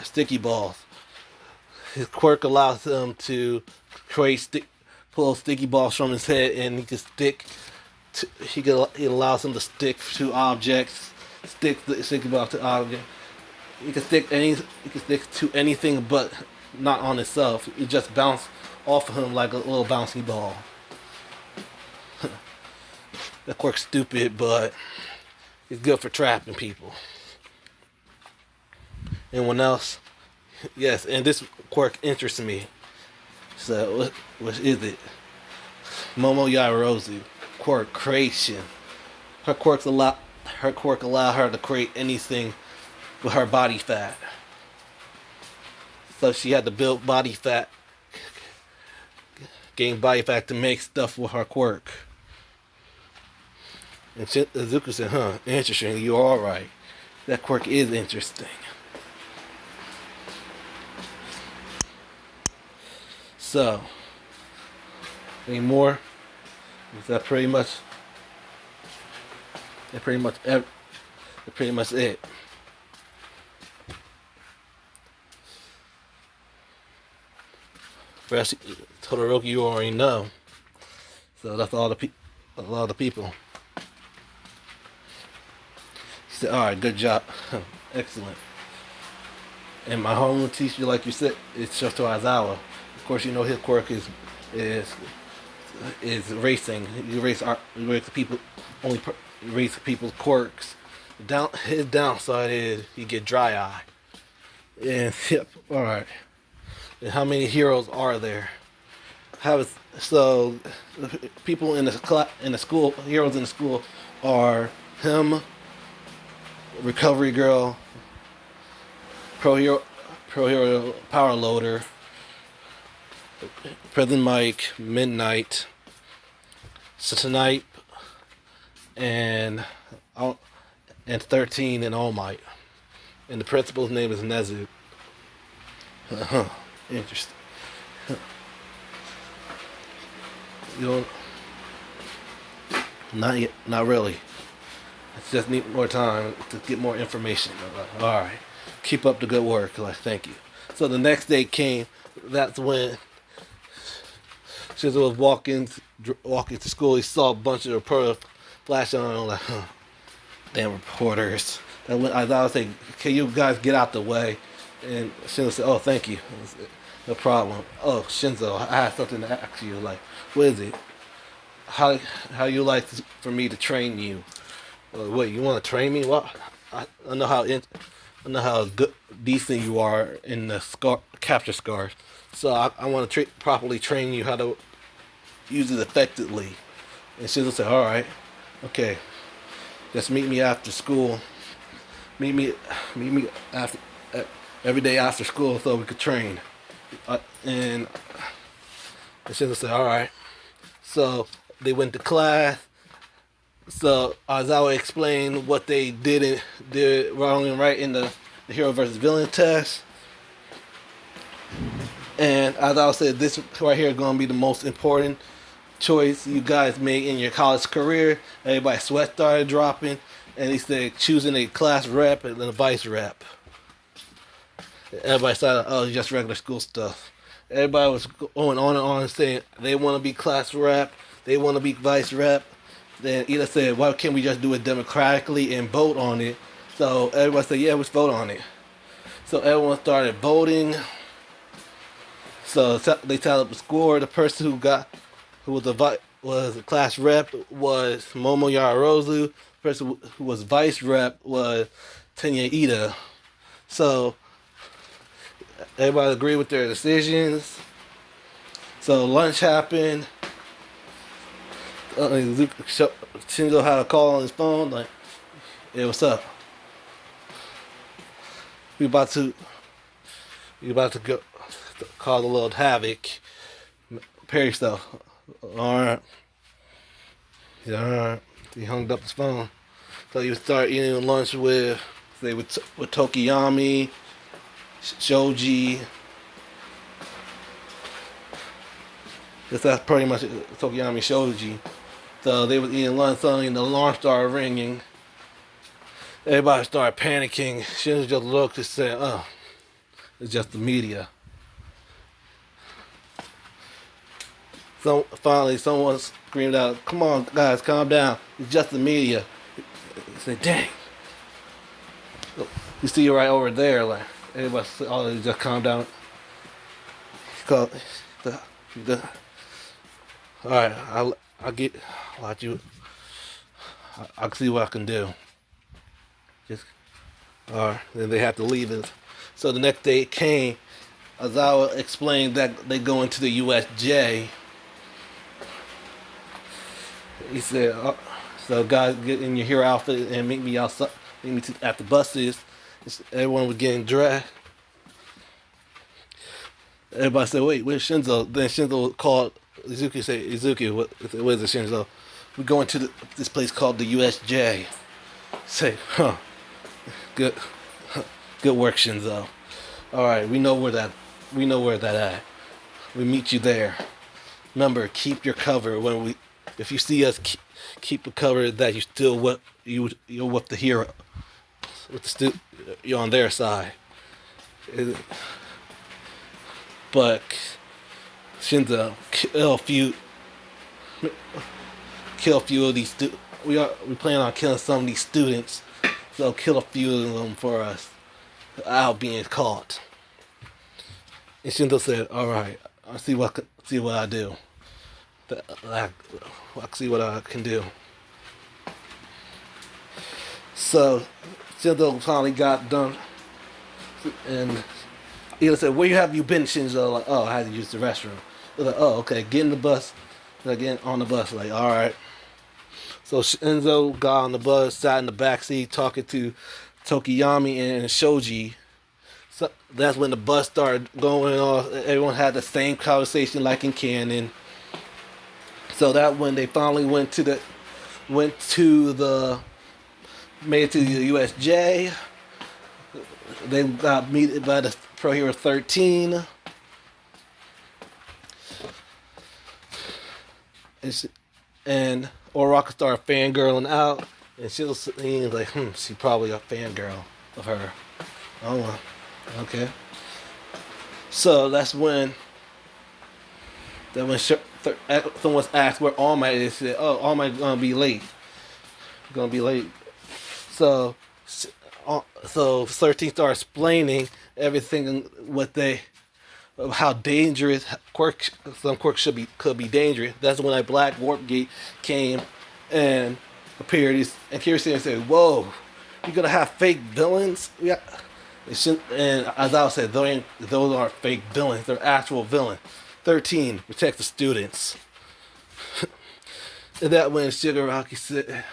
Speaker 2: sticky balls. His quirk allows him to pull sticky balls from his head, and he can stick. It allows him to stick to objects. Stick the sticky ball to objects. He can stick to anything, but not on itself. It just bounce off of him like a little bouncy ball. That quirk's stupid, but it's good for trapping people. Anyone else? Yes, and this quirk interests me. So, what is it? Momo Yaoyorozu, quirk, creation. Her quirk allow her to create anything with her body fat. So she had to build body fat, gain body fat to make stuff with her quirk. And Izuku said, "Huh, interesting. You're all right. That quirk is interesting." So, any more? Is that pretty much? That's pretty much it. Rest, Todoroki, you already know. So that's a lot of people. He said, "All right, good job, excellent." And my homeroom teacher, like you said, is Shoto Aizawa. Of course, you know his quirk is is racing. You race art. You race people. Race people's quirks. His downside is you get dry eye. And yep. All right. And how many heroes are there? So people in the school, heroes in the school are him, recovery girl, pro hero power loader, President Mike, Midnight, Snipe, and and 13 and All Might. And the principal's name is Nezu. Interesting. You know, not yet, not really. I just need more time to get more information. All right, keep up the good work. Like, thank you. So the next day came. That's when Shizuo was walking to school. He saw a bunch of reporters flash on him, like, damn reporters. And when I was saying, can you guys get out the way? And Shinzo said, oh, thank you. No problem. Oh, Shinzo, I have something to ask you. Like, what is it? How you like for me to train you? Wait, you want to train me? Well, I know how good, decent you are in the capture scars. So I want to properly train you how to use it effectively. And Shinzo said, all right, okay, just meet me after school. Meet me after every day after school so we could train. And Shinzo said, all right. So they went to class. So Aizawa explained what they did wrong and right in the hero versus villain test. And Aizawa said this right here is going to be the most important choice you guys make in your college career. Everybody's sweat started dropping. And he said choosing a class rep and then a vice rep. Everybody started, oh, it's just regular school stuff. Everybody was going on and on and saying they want to be class rep, they want to be vice rep. Then Ida said, why can't we just do it democratically and vote on it? So everybody said, yeah, let's vote on it. So everyone started voting. So they tallied up the score. The person who was a class rep was Momo Yararozu. The person who was vice rep was Tenya Ida. So everybody agreed with their decisions. So lunch happened. Shinzo had a call on his phone, like, hey, what's up? We about to go cause a little havoc. Prepare yourself. Alright. He said, alright. He hung up his phone. So he would start eating lunch with Tokiyami, Shoji. That's pretty much Tokiyami Shoji. So they was eating lunch, suddenly the alarm started ringing. Everybody started panicking. Shinzo just looked and said, oh, it's just the media. So finally someone screamed out, come on guys, calm down. It's just the media. He said, dang. You see right over there, like, everybody said, oh, just calm down. He called alright, I'll let you. I'll see what I can do. Just alright. Then they have to leave it. So the next day it came. Aizawa explained that they go into the USJ. He said, "So guys, get in your hero outfit and meet me outside. Meet me at the buses." Everyone was getting dressed. Everybody said, "Wait, where's Shinzo?" Then Shinzo called Izuki. Said, "Izuki, what is it, Shinzo? We're going to this place called the USJ." Say, "Huh? Good work, Shinzo. All right, we know where that at. We meet you there. Remember, keep your cover if you see us, keep a cover that you're with the hero, you're on their side." But Shinzo kill a few of these we plan on killing some of these students So kill a few of them for us without being caught. And Shindo said, "All right, I'll see what I do. I'll see what I can do." So Shindo finally got done, and Ida said, "Where have you been, Shinzo?" Like, "Oh, I had to use the restroom." They're like, "Oh, okay, get in the bus." Like, get on the bus. Like, all right. So Shinzo got on the bus, sat in the back seat, talking to Tokiyami and Shoji. So that's when the bus started going off. Everyone had the same conversation like in canon. So that when they finally made it to the USJ. They got met by the Pro Hero 13. And Oraka started fangirling out. And she was like, she probably a fangirl of her. Oh, well, okay. So that's when someone asked where All Might is. She said, "Oh, All Might gonna be late. Gonna be late." So 13 started explaining everything how dangerous some quirks could be dangerous. That's when that black warp gate came and appeared, and Kirsten said, "Whoa, you're gonna have fake villains?" Yeah. And as I said, those aren't fake villains, they're actual villains. 13, protect the students. And that when Shigaraki said,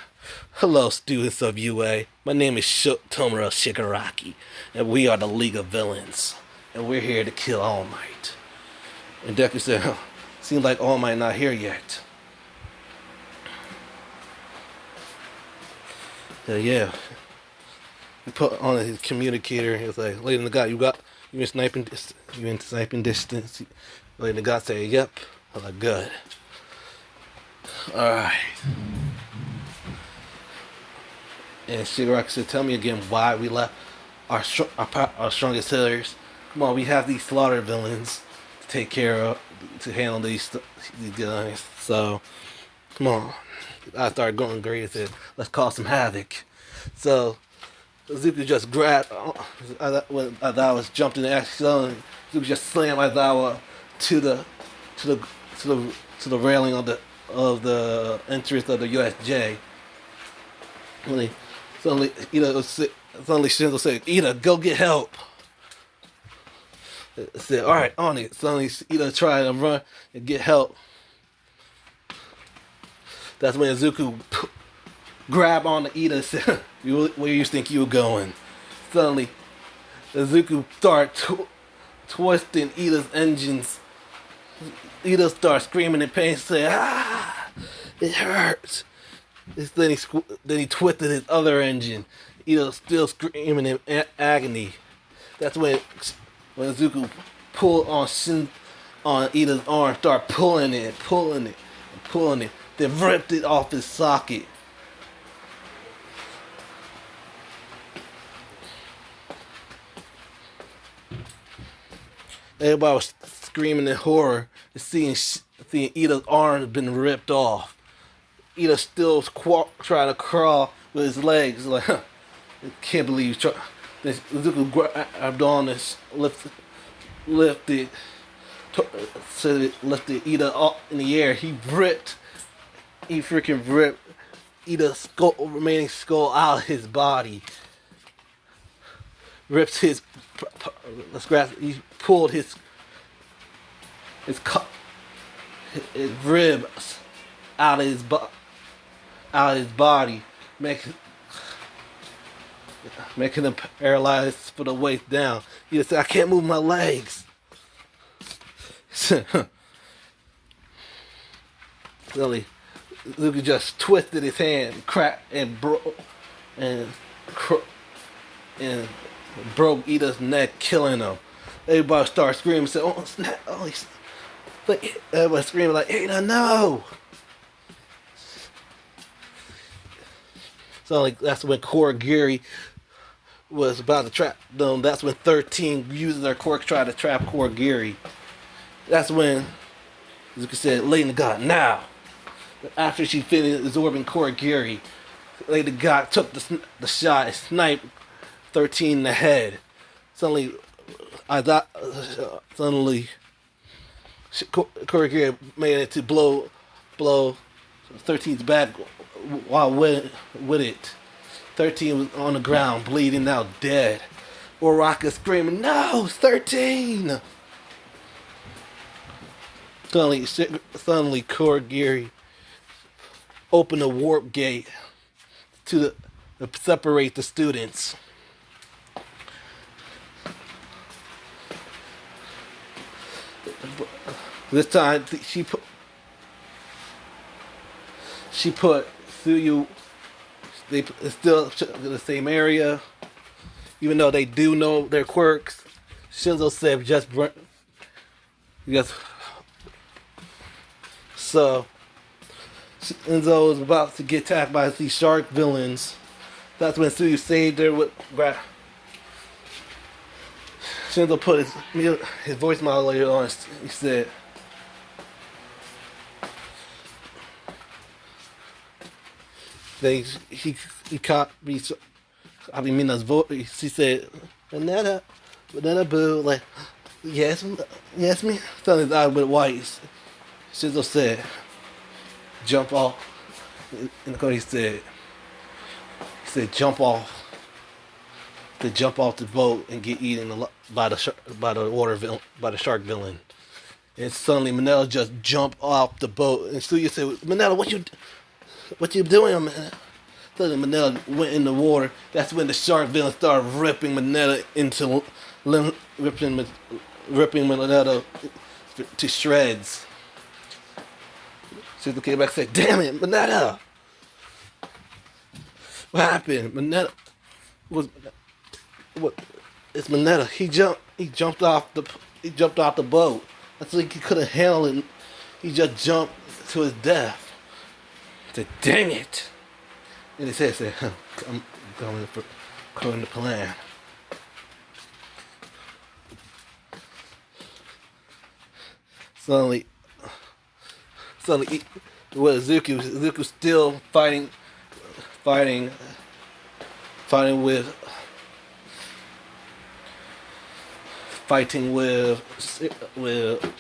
Speaker 2: "Hello, students of UA. My name is Tomura Shigaraki, and we are the League of Villains, and we're here to kill All Might." And Deku said, "Seems like All Might not here yet." Yeah. He put on his communicator. He was like, "Lady in the God, you in sniping distance?" Lady in the God said, "Yep." I was like, "Good. All right." And Shigaraki said, "Tell me again why we left our strongest hitters. Come on, we have these slaughter villains to take care of, to handle these guys. So, come on." I started going great and said, "Let's cause some havoc." So, Zuko just grabbed, when Aizawa jumped in the action, Zuko just slammed Aizawa to the railing of the entrance of the USJ. Suddenly Shinzo said, "Ida, go get help." I said, "All right, on it." Suddenly Ida tried to run and get help. That's when Zuko grabbed on to Ida and said, "Where do you think you were going?" Suddenly, Zuko started twisting Ida's engines. Ida started screaming in pain, saying, "Ah, it hurts." Then he twisted his other engine. Ida still screaming in agony. That's when Zuko pulled on Ida's arm, started pulling it, then ripped it off his socket. Everybody was screaming in horror, seeing Ida's arm had been ripped off. Ida still trying to crawl with his legs, like, I can't believe you Then Zuko grabbed on and lifted Ida up in the air. He freaking ripped Ida's remaining skull out of his body. Ripped he pulled his ribs out of his body, making him paralyzed for the waist down. He just said, "I can't move my legs." Really, Luke just twisted his hand, cracked and broke Ida's neck, killing him. Everybody started screaming, said, "Oh snap!" Everybody screaming like, "Ada, no!" So that's when Korogiri was about to trap them. That's when 13 uses their quirk tried to trap Korogiri. That's when Zuko said, "Lady in the God, now!" After she finished absorbing Korogiri, Like the guy took the shot and sniped 13 in the head. Suddenly, I thought suddenly Corey made it to blow 13's back while with it. 13 was on the ground, bleeding out, dead. Uraraka screaming, "No, it's 13!" Suddenly, Corey opened a warp gate to separate the students. This time, she put Tsuyu. They still in the same area, even though they do know their quirks. Shinzo said just so Shinzo was about to get attacked by these shark villains. That's when Tsuyu saved her with Shinzo put his voice modulator on. He said, he caught me. I mean, Mina's voice. He said, "Banana boo." Like, yes, me. Telling his eye with white. Shinzo said, "Jump off." And he said, "Jump off." To jump off the boat and get eaten by the shark villain. And suddenly Mineta just jumped off the boat, and Tsuyu said, "Mineta, what you doing, man?" Suddenly Mineta went in the water. That's when the shark villain started ripping Mineta ripping Mineta to shreds. Tsuyu came back and said, "Damn it, Mineta! What happened? Mineta was." What? It's Mineta. He jumped off the boat. I think he couldn't handle it. He just jumped to his death. I said, "Dang it!" And he said, "I'm going according to plan." Suddenly, with Zuku's still fighting with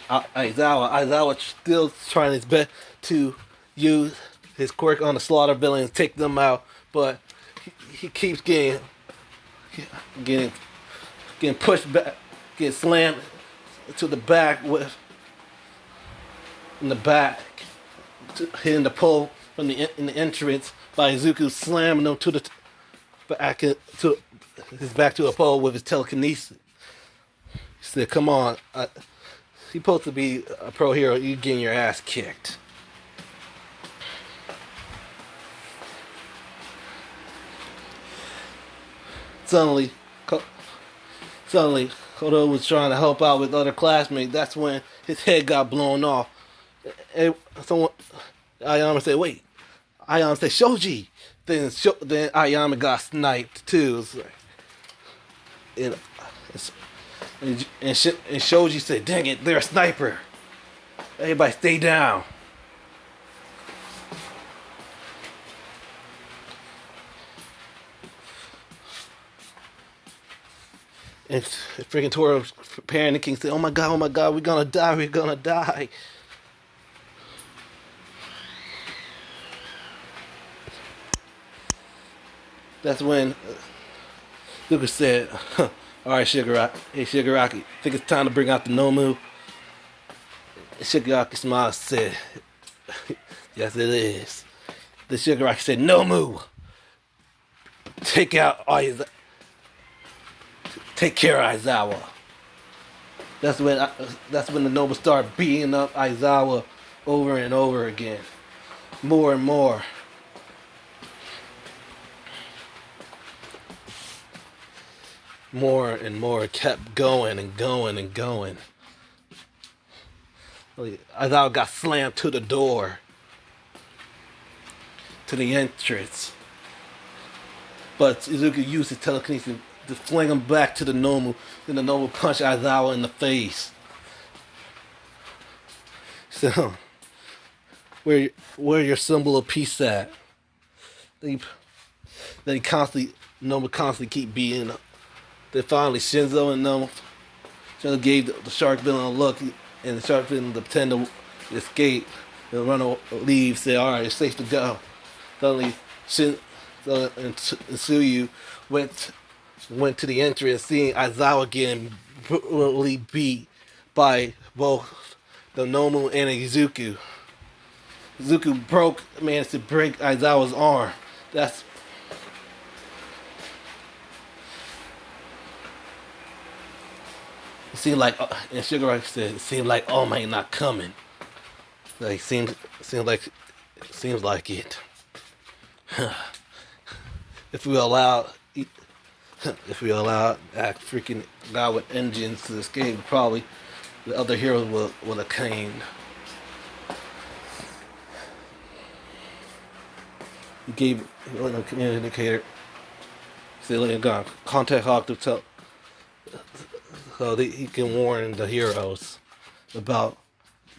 Speaker 2: Aizawa. Aizawa still trying his best to use his quirk on the slaughter villains, take them out, but he keeps getting pushed back, getting slammed to the back hitting the pole from in the entrance by Izuku, slamming him to the back to his back to a pole with his telekinesis. He said, "Come on, you're supposed to be a pro hero. You getting your ass kicked." Suddenly, Kodo was trying to help out with other classmates. That's when his head got blown off. And Ayama said, "Wait." Ayama said, "Shoji." Then Ayama got sniped too. And Shoji said, "Dang it, they're a sniper. Everybody stay down." And freaking Tora was panicking, said, oh my god, we're gonna die. That's when Luka said, "Alright, Shigaraki, think it's time to bring out the Nomu?" And Shigaraki smiled and said, "Yes, it is." The Shigaraki said, "Nomu! Take care of Aizawa." That's when the Nomu started beating up Aizawa over and over again. More and more. More and more, kept going and going and going. Aizawa got slammed to the door, to the entrance. But Izuku used his telekinesis to fling him back to the Nomu. Then the Nomu punched Aizawa in the face. So, where your symbol of peace at? He Then he constantly, Noma constantly keep beating him. Then finally Shinzo gave the shark villain a look, and the shark villain pretend to escape. And leave, say, "Alright, it's safe to go." Suddenly, Shinzo and Tsuyu went to the entrance, seeing Aizawa getting brutally beat by both the Nomu and Izuku. Izuku managed to break Aizawa's arm. That's It seemed like, and Sugar Rush said, it seemed like All Might not coming. Like seems like it. if we allow, if we allow that freaking guy with engines to escape, probably the other heroes would have came. He gave a communicator. He said, "Let go. Contact Hawk to tell." So he can warn the heroes about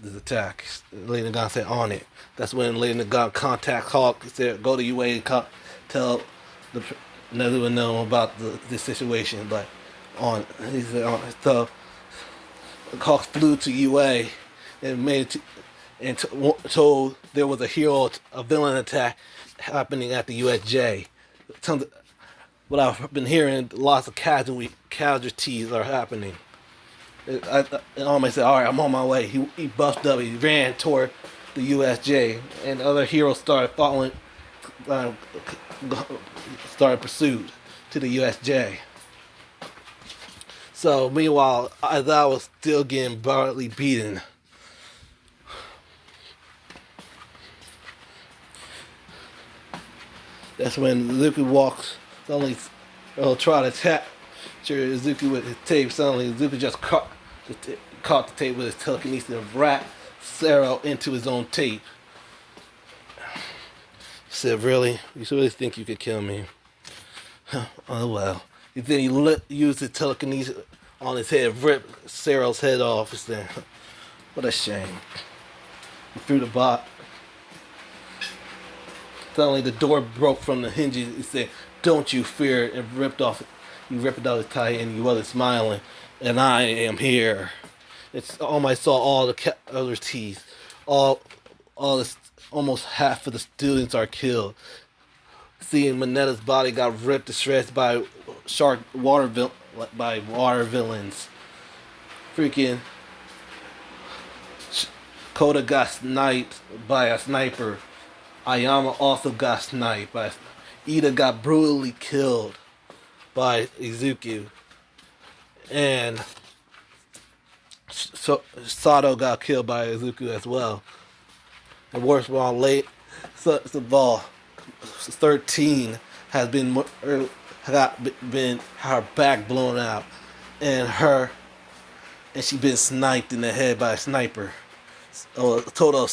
Speaker 2: the attack. Lady Nagan said on it. That's when Lady Nagan contacts Hawk. He said, "Go to UA and tell the everyone know about this situation." But he said so Hawk flew to UA and told there was a villain attack happening at the USJ. What I've been hearing, lots of casualties are happening. And All Might said, "Alright, I'm on my way." He buffed up, he ran toward the USJ, and other heroes started following, started pursuit to the USJ. So, meanwhile, Aizawa was still getting badly beaten. That's when Izuku walks. Suddenly, he'll try to capture Izuku with his tape. Suddenly, Izuku just caught the tape with his telekinesis and wrapped Sero into his own tape. He said, "Really? You really think you could kill me?" Oh well. Then he used his telekinesis on his head, ripped Sero's head off. He said, "What a shame." He threw the bot. Suddenly the door broke from the hinges. He said, "Don't you fear," and ripped it off his tie, and he wasn't smiling. "And I am here." All Might saw all the other teeth. Almost half of the students are killed. Seeing Monetta's body got ripped to shreds by water villains. Freaking Koda got sniped by a sniper. Ayama also got sniped by Ida got brutally killed by Izuku. And Sato got killed by Izuku as well. And worst of all, first of all, 13 has been her back blown out, and she been sniped in the head by a sniper. So a total of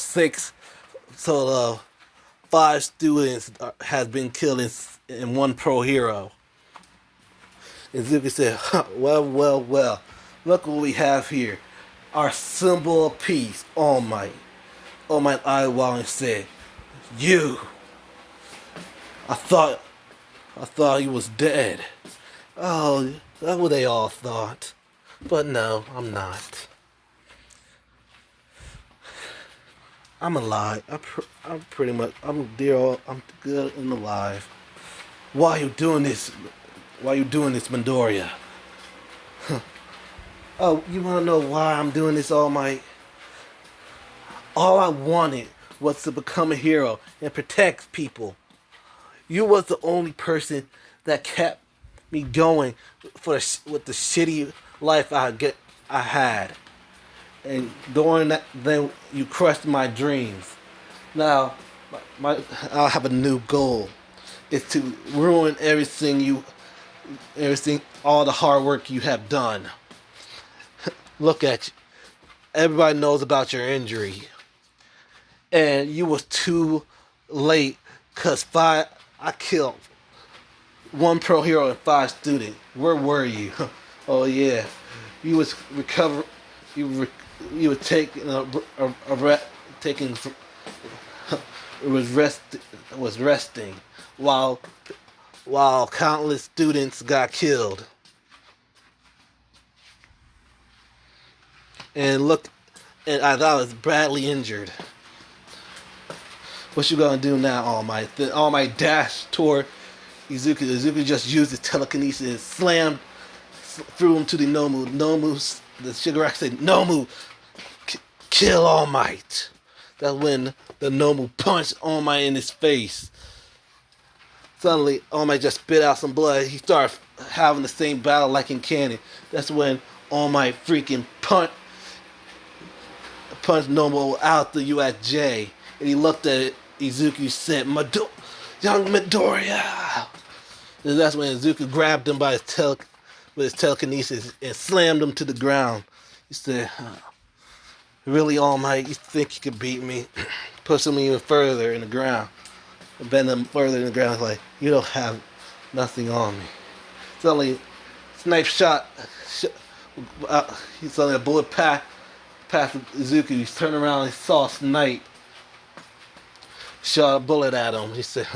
Speaker 2: 5 students has been killed in one pro hero. And Zuki said, well, look what we have here. Our symbol of peace, All Might. All Might eyeball and said, "You. I thought he was dead." Oh, that's what they all thought. But no, I'm not. I'm alive. I'm good and alive. Why are you doing this? Midoriya? Oh, you wanna know why I'm doing this, All Might? All I wanted was to become a hero and protect people. You was the only person that kept me going with the shitty life I had. And during that, then you crushed my dreams. Now, I have a new goal. It's to ruin everything, all the hard work you have done. Look at you. Everybody knows about your injury. And you was too late, cause I killed 1 pro hero and 5 students. Where were you? Oh yeah, you was recover. You were taking resting while while countless students got killed. And look, and I thought I was badly injured. What you gonna do now, All Might? Then All Might dashed toward Izuku. Izuku just used his telekinesis and slammed, threw him to the Nomu. The Shigaraki said, Nomu, kill All Might. That's when the Nomu punched All Might in his face. Suddenly, All Might just spit out some blood. He started having the same battle like in canon. That's when All Might freaking punched Nomu out the USJ. And he looked at Izuku, said, young Midoriya. And that's when Izuku grabbed him by with his telekinesis and slammed him to the ground. He said, really, All Might, you think you could beat me? Push him even further in the ground. Bend him further in the ground. Like, you don't have nothing on me. Suddenly, Snipe shot. Suddenly a bullet past Izuku. He turned around and he saw Snipe. Shot a bullet at him. He said,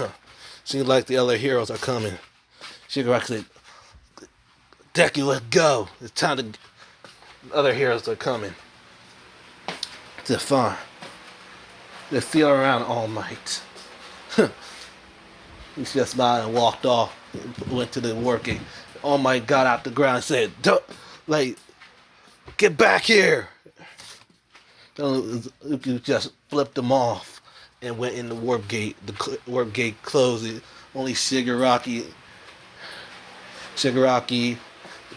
Speaker 2: seems like the other heroes are coming. Shigaraki said, Deku, let's go. It's time to... The other heroes are coming. He said, fine. Let's see around, All Might. He just smiled and walked off. Went to the warp gate. All Might got out the ground and said, get back here. Izuku just flipped him off and went in the warp gate. The warp gate closed. Only Shigaraki,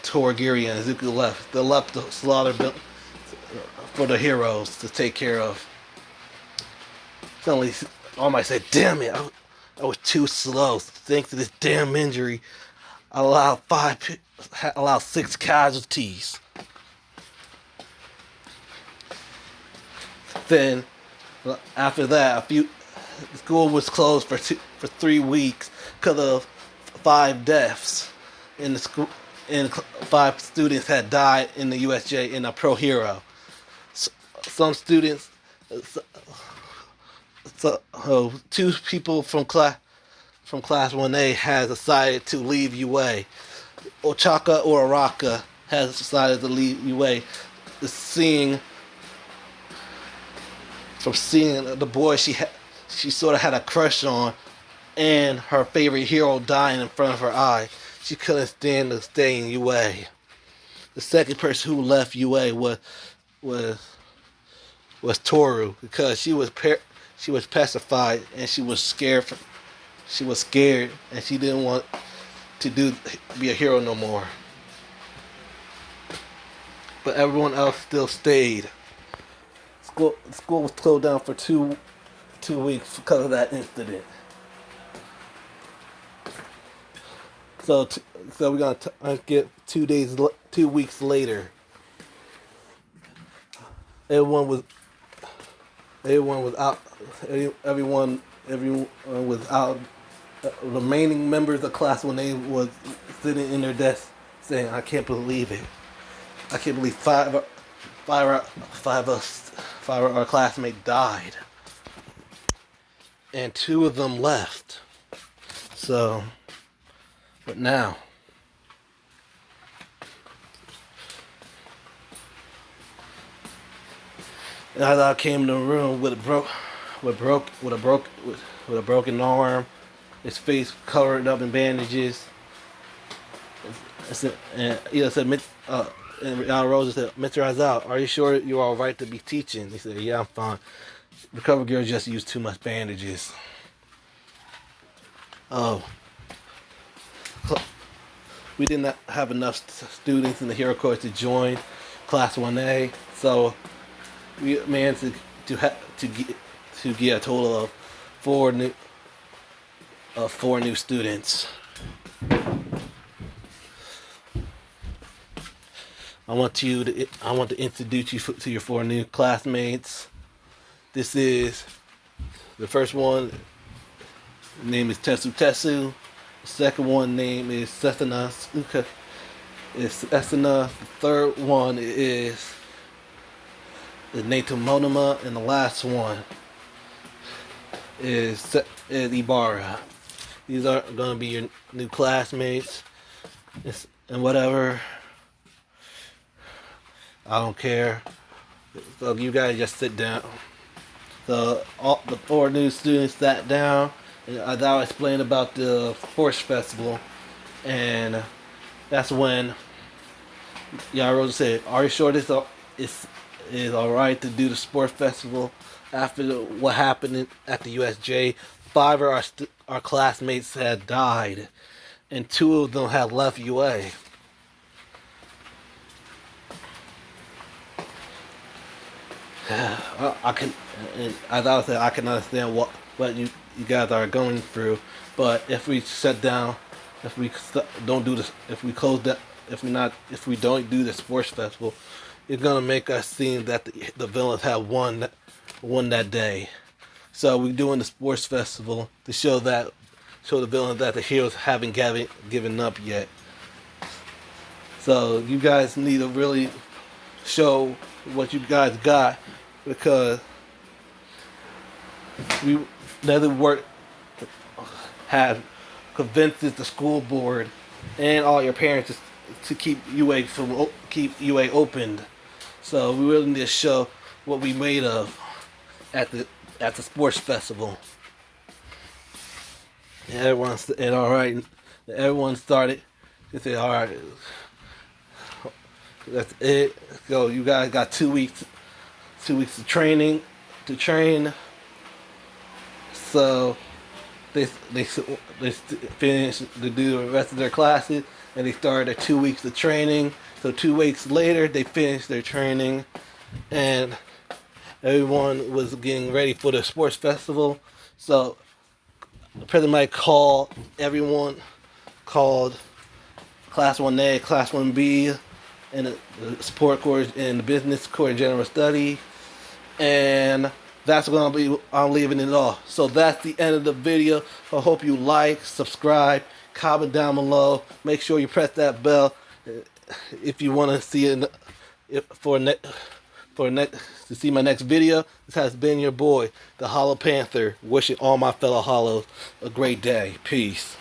Speaker 2: Toragiri, and Izuku left. They left the slaughter for the heroes to take care of. Suddenly, All Might said, damn it, I was too slow. Thanks to this damn injury, I allowed 6 casualties. Then, after that, school was closed for 3 weeks because of 5 deaths in the school, and 5 students had died in the USJ in a pro hero. Some students, 2 people from class 1A has decided to leave UA. Ochaka or Araka has decided to leave UA. Seeing the boy she sort of had a crush on, and her favorite hero dying in front of her eye, she couldn't stand to stay in UA. The second person who left UA was Toru, because she was pacified and she was scared. She was scared and she didn't want to be a hero no more. But everyone else still stayed. School was closed down for 2 weeks because of that incident. So we're gonna get 2 weeks later. Everyone was out. Everyone was out. The remaining members of class when they was sitting in their desk saying, "I can't believe it. I can't believe five of our classmates died, and 2 of them left." So, but now, and as I came in the room with a broken arm, his face covered up in bandages, and Rosa said, "Mr. Azal, are you sure you're all right to be teaching?" He said, "Yeah, I'm fine. Recovery girl just used too much bandages." Oh. We did not have enough students in the hero course to join class 1A, so we managed to get a total of 4 new students. I want to introduce you to your 4 new classmates. This is the first one. Name is Tetsu. The second one name is Sethana. It's Esana. The third one is Natomonoma, and the last one is Ibarra. These are going to be your new classmates and whatever. I don't care. So you guys just sit down. So all the 4 new students sat down, and as I explained about the sports festival, and that's when Yarosa said, "Are you sure this is all right to do the sports festival?" After what happened at the USJ, 5 of our classmates had died, and 2 of them had left UA. I can, and as I said, I can understand what you guys are going through, but if we shut down, if we don't do this, if we close that, if we don't do the sports festival, it's gonna make us seem that the villains have won that day. So we're doing the sports festival to show the villains that the heroes haven't given up yet. So you guys need to really show what you guys got, because we Netherwork had convinced the school board and all your parents to keep UA opened. So we really need to show what we made of at the sports festival. And everyone started. They said, "All right, that's it. Go. You guys got 2 weeks. 2 weeks of training to train." So they finished to do the rest of their classes, and they started their 2 weeks of training. So 2 weeks later, they finished their training, and everyone was getting ready for the sports festival. So the president might call everyone, called Class 1A, Class 1B, and the support course and the business course, general study, and that's gonna be, I'm leaving it off. So that's the end of the video. I hope you like, subscribe, comment down below. Make sure you press that bell if you want to see it to see my next video. This has been your boy, the Hollow Panther, wishing all my fellow Hollows a great day. Peace.